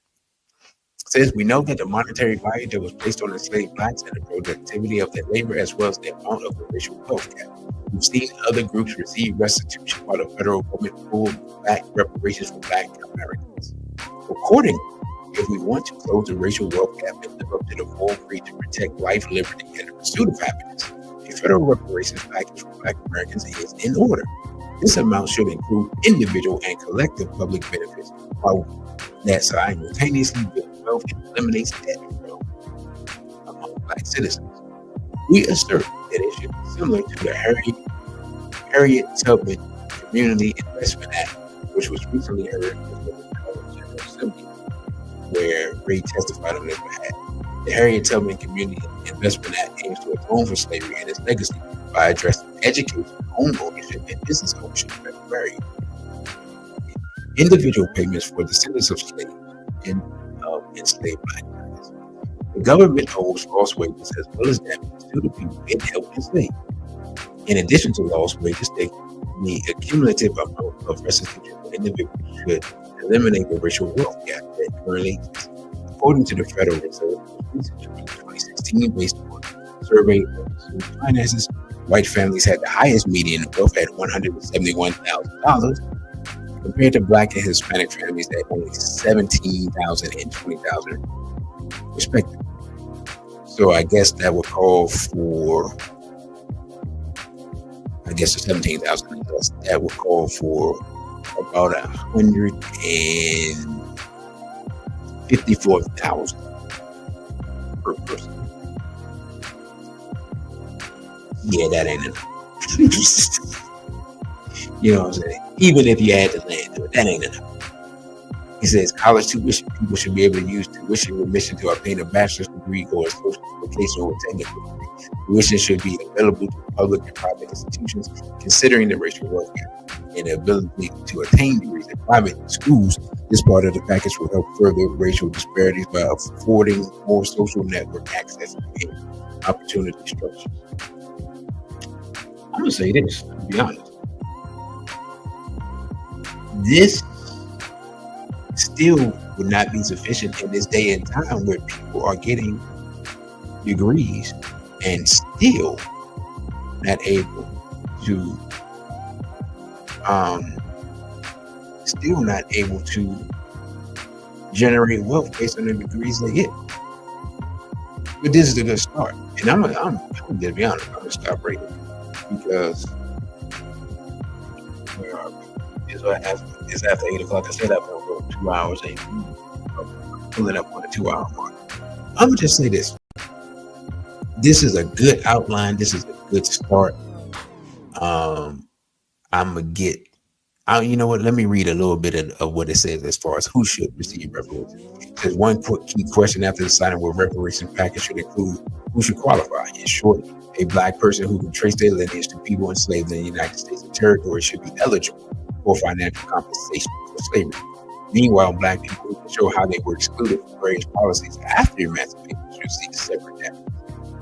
It says we know that the monetary value that was placed on enslaved Blacks and the productivity of their labor, as well as the amount of the racial wealth gap. We've seen other groups receive restitution while the federal government pulled back reparations for Black Americans. Accordingly, if we want to close the racial wealth gap and live up to the full creed to protect life, liberty, and the pursuit of happiness, a federal reparations package for Black Americans is in order. This amount should include individual and collective public benefits, while that simultaneously builds wealth and eliminates debt among Black citizens. We assert that it should be similar to the Harriet Tubman Community Investment Act, which was recently heard before the General Assembly, where Ray testified on his behalf. The Harriet Tubman Community Investment Act aims to atone for slavery and its legacy by addressing education, home ownership, and business ownership that vary. Individual payments for descendants of slaves and enslaved Black Americans. The government owes lost wages as well as damages to the people it helped enslave. In addition to lost wages, the accumulative amount of restitution for individuals should eliminate the racial wealth gap that currently exists. According to the Federal Reserve, research in 2016, based on survey of consumer finances, white families had the highest median wealth at $171,000, compared to Black and Hispanic families at only $17,000 and $20,000, respectively. So I guess that would call for, the 17,000. That would call for about $154,000 per person. Yeah, that ain't enough. You know what I'm saying? Even if you add the land to it, that ain't enough. He says college tuition, people should be able to use tuition remission to obtain a bachelor's degree or a social vocational or technical degree. Tuition should be available to public and private institutions, considering the racial wealth gap and the ability to attain degrees in private schools. This part of the package will help further racial disparities by affording more social network access and opportunity structures. I'm gonna say this, to be honest. This still would not be sufficient in this day and time where people are getting degrees and still not able to generate wealth based on the degrees they get. But this is a good start. And I'm gonna be honest, I'm gonna stop right here because where are we? It's after 8 o'clock. I said I'm gonna go 2 hours and pulling up on the 2 hour mark. I'm gonna just say this. This is a good outline. This is a good start. You know what? Let me read a little bit of what it says as far as who should receive reparations. It says one key question after deciding what reparation package should include who should qualify. In short, a Black person who can trace their lineage to people enslaved in the United States and territory should be eligible for financial compensation for slavery. Meanwhile, Black people who can show how they were excluded from various policies after emancipation should receive separate damages.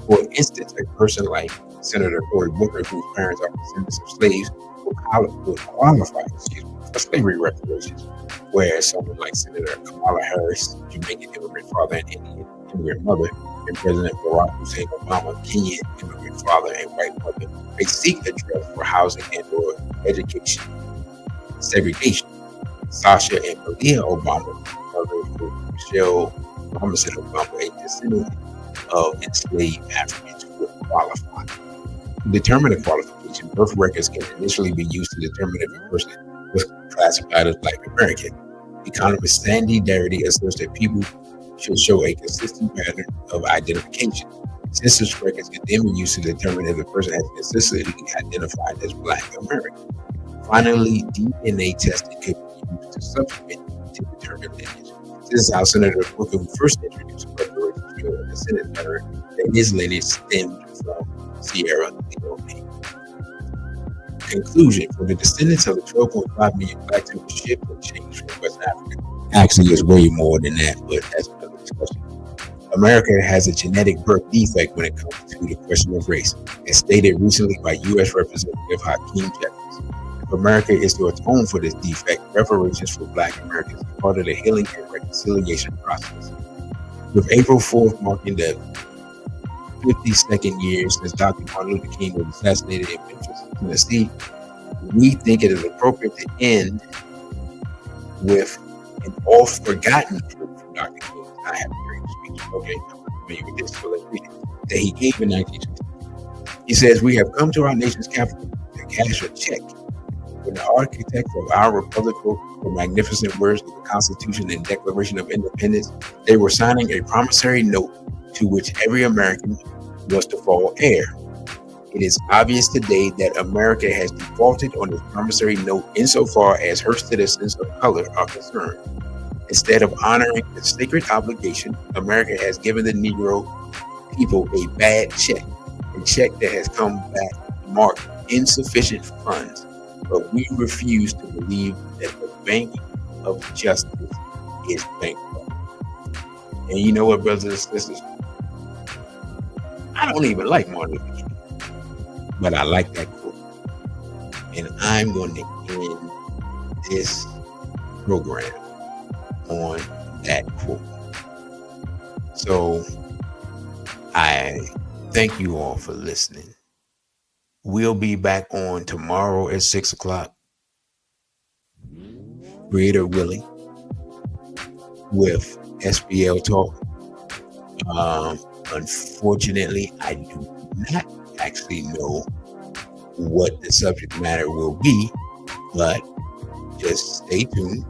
For instance, a person like Senator Cory Booker, whose parents are descendants of slaves, would qualify for slavery reparations, whereas someone like Senator Kamala Harris, Jamaican immigrant father and Indian immigrant mother, American President Barack Hussein Obama, Kenyan immigrant father and white mother, may seek address for housing and/or education segregation. Sasha and Malia Obama, mother of Michelle Robinson Obama, a descendant of enslaved Africans who would qualify. To determine the qualification, birth records can initially be used to determine if a person was classified as Black American. Economist Sandy Darity asserts that people should show a consistent pattern of identification. Census records can then be used to determine if a person has consistently identified as Black American. Finally, DNA testing could be used to supplement to determine lineage. This is how Senator Booker, who first introduced reparations bill in the Senate, learned that his lineage stemmed from Sierra Leone. Conclusion: for the descendants of the 12.5 million Blacks who were shipped and changed from West Africa, actually it's way more than that, but that's another discussion. America has a genetic birth defect when it comes to the question of race, as stated recently by U.S. Representative Hakeem Jeffries. If America is to atone for this defect, reparations for Black Americans is part of the healing and reconciliation process. With April 4th marking the 52nd year since Dr. Martin Luther King was assassinated in Memphis, Tennessee, we think it is appropriate to end with an oft-forgotten quote from Dr. King. I have a great speech, okay? I'm familiar with this, so let's read it. That he gave in 1960. He says, "We have come to our nation's capital to cash a check. When the architects of our republic wrote the magnificent words of the Constitution and Declaration of Independence, they were signing a promissory note to which every American was to fall heir. It is obvious today that America has defaulted on its promissory note insofar as her citizens of color are concerned. Instead of honoring the sacred obligation, America has given the Negro people a bad check, a check that has come back marked insufficient funds. But we refuse to believe that the bank of justice is bankrupt." And you know what, brothers and sisters? I don't even like Martin Luther King, but I like that quote. And I'm going to end this program on that quote. So I thank you all for listening. We'll be back on tomorrow at 6 o'clock, Creator willing, with SBL Talk. Unfortunately, I do not actually know what the subject matter will be, but just stay tuned.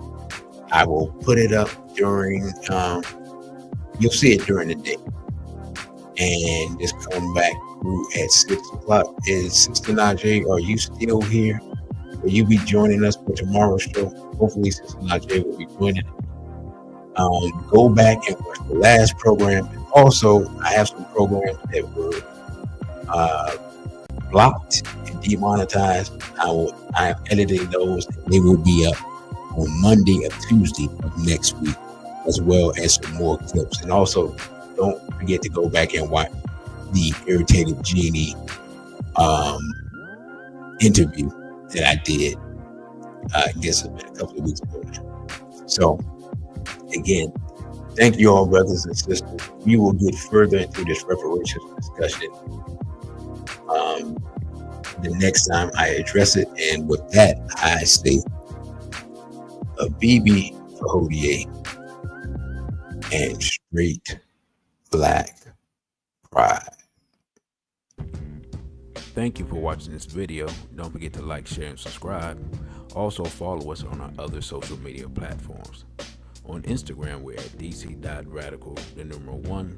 I will put it up during, you'll see it during the day, and just come back through at 6 o'clock. Is Sister Najee, are you still here? Will you be joining us for tomorrow's show? Hopefully Sister Najee will be joining us. Go back and watch the last program. And also, I have some programs that were blocked and demonetized. I am editing those, and they will be up on Monday or Tuesday of next week, as well as some more clips. And also, don't forget to go back and watch the Irritated Genie interview that I did. I guess it's been a couple of weeks ago now. So, again, thank you all, brothers and sisters. We will get further into this reparations discussion the next time I address it. And with that, I say a BB for Hodier and straight Black pride. Thank you for watching this video. Don't forget to like, share, and subscribe. Also follow us on our other social media platforms. On Instagram, we're at dc.radical1.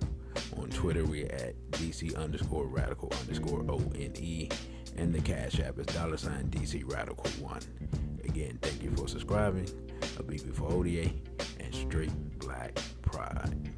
On Twitter, we're at dc_radical_ONE. And the Cash App is $DCRadical1. Again, thank you for subscribing. A BB for Hodier and straight Black pride.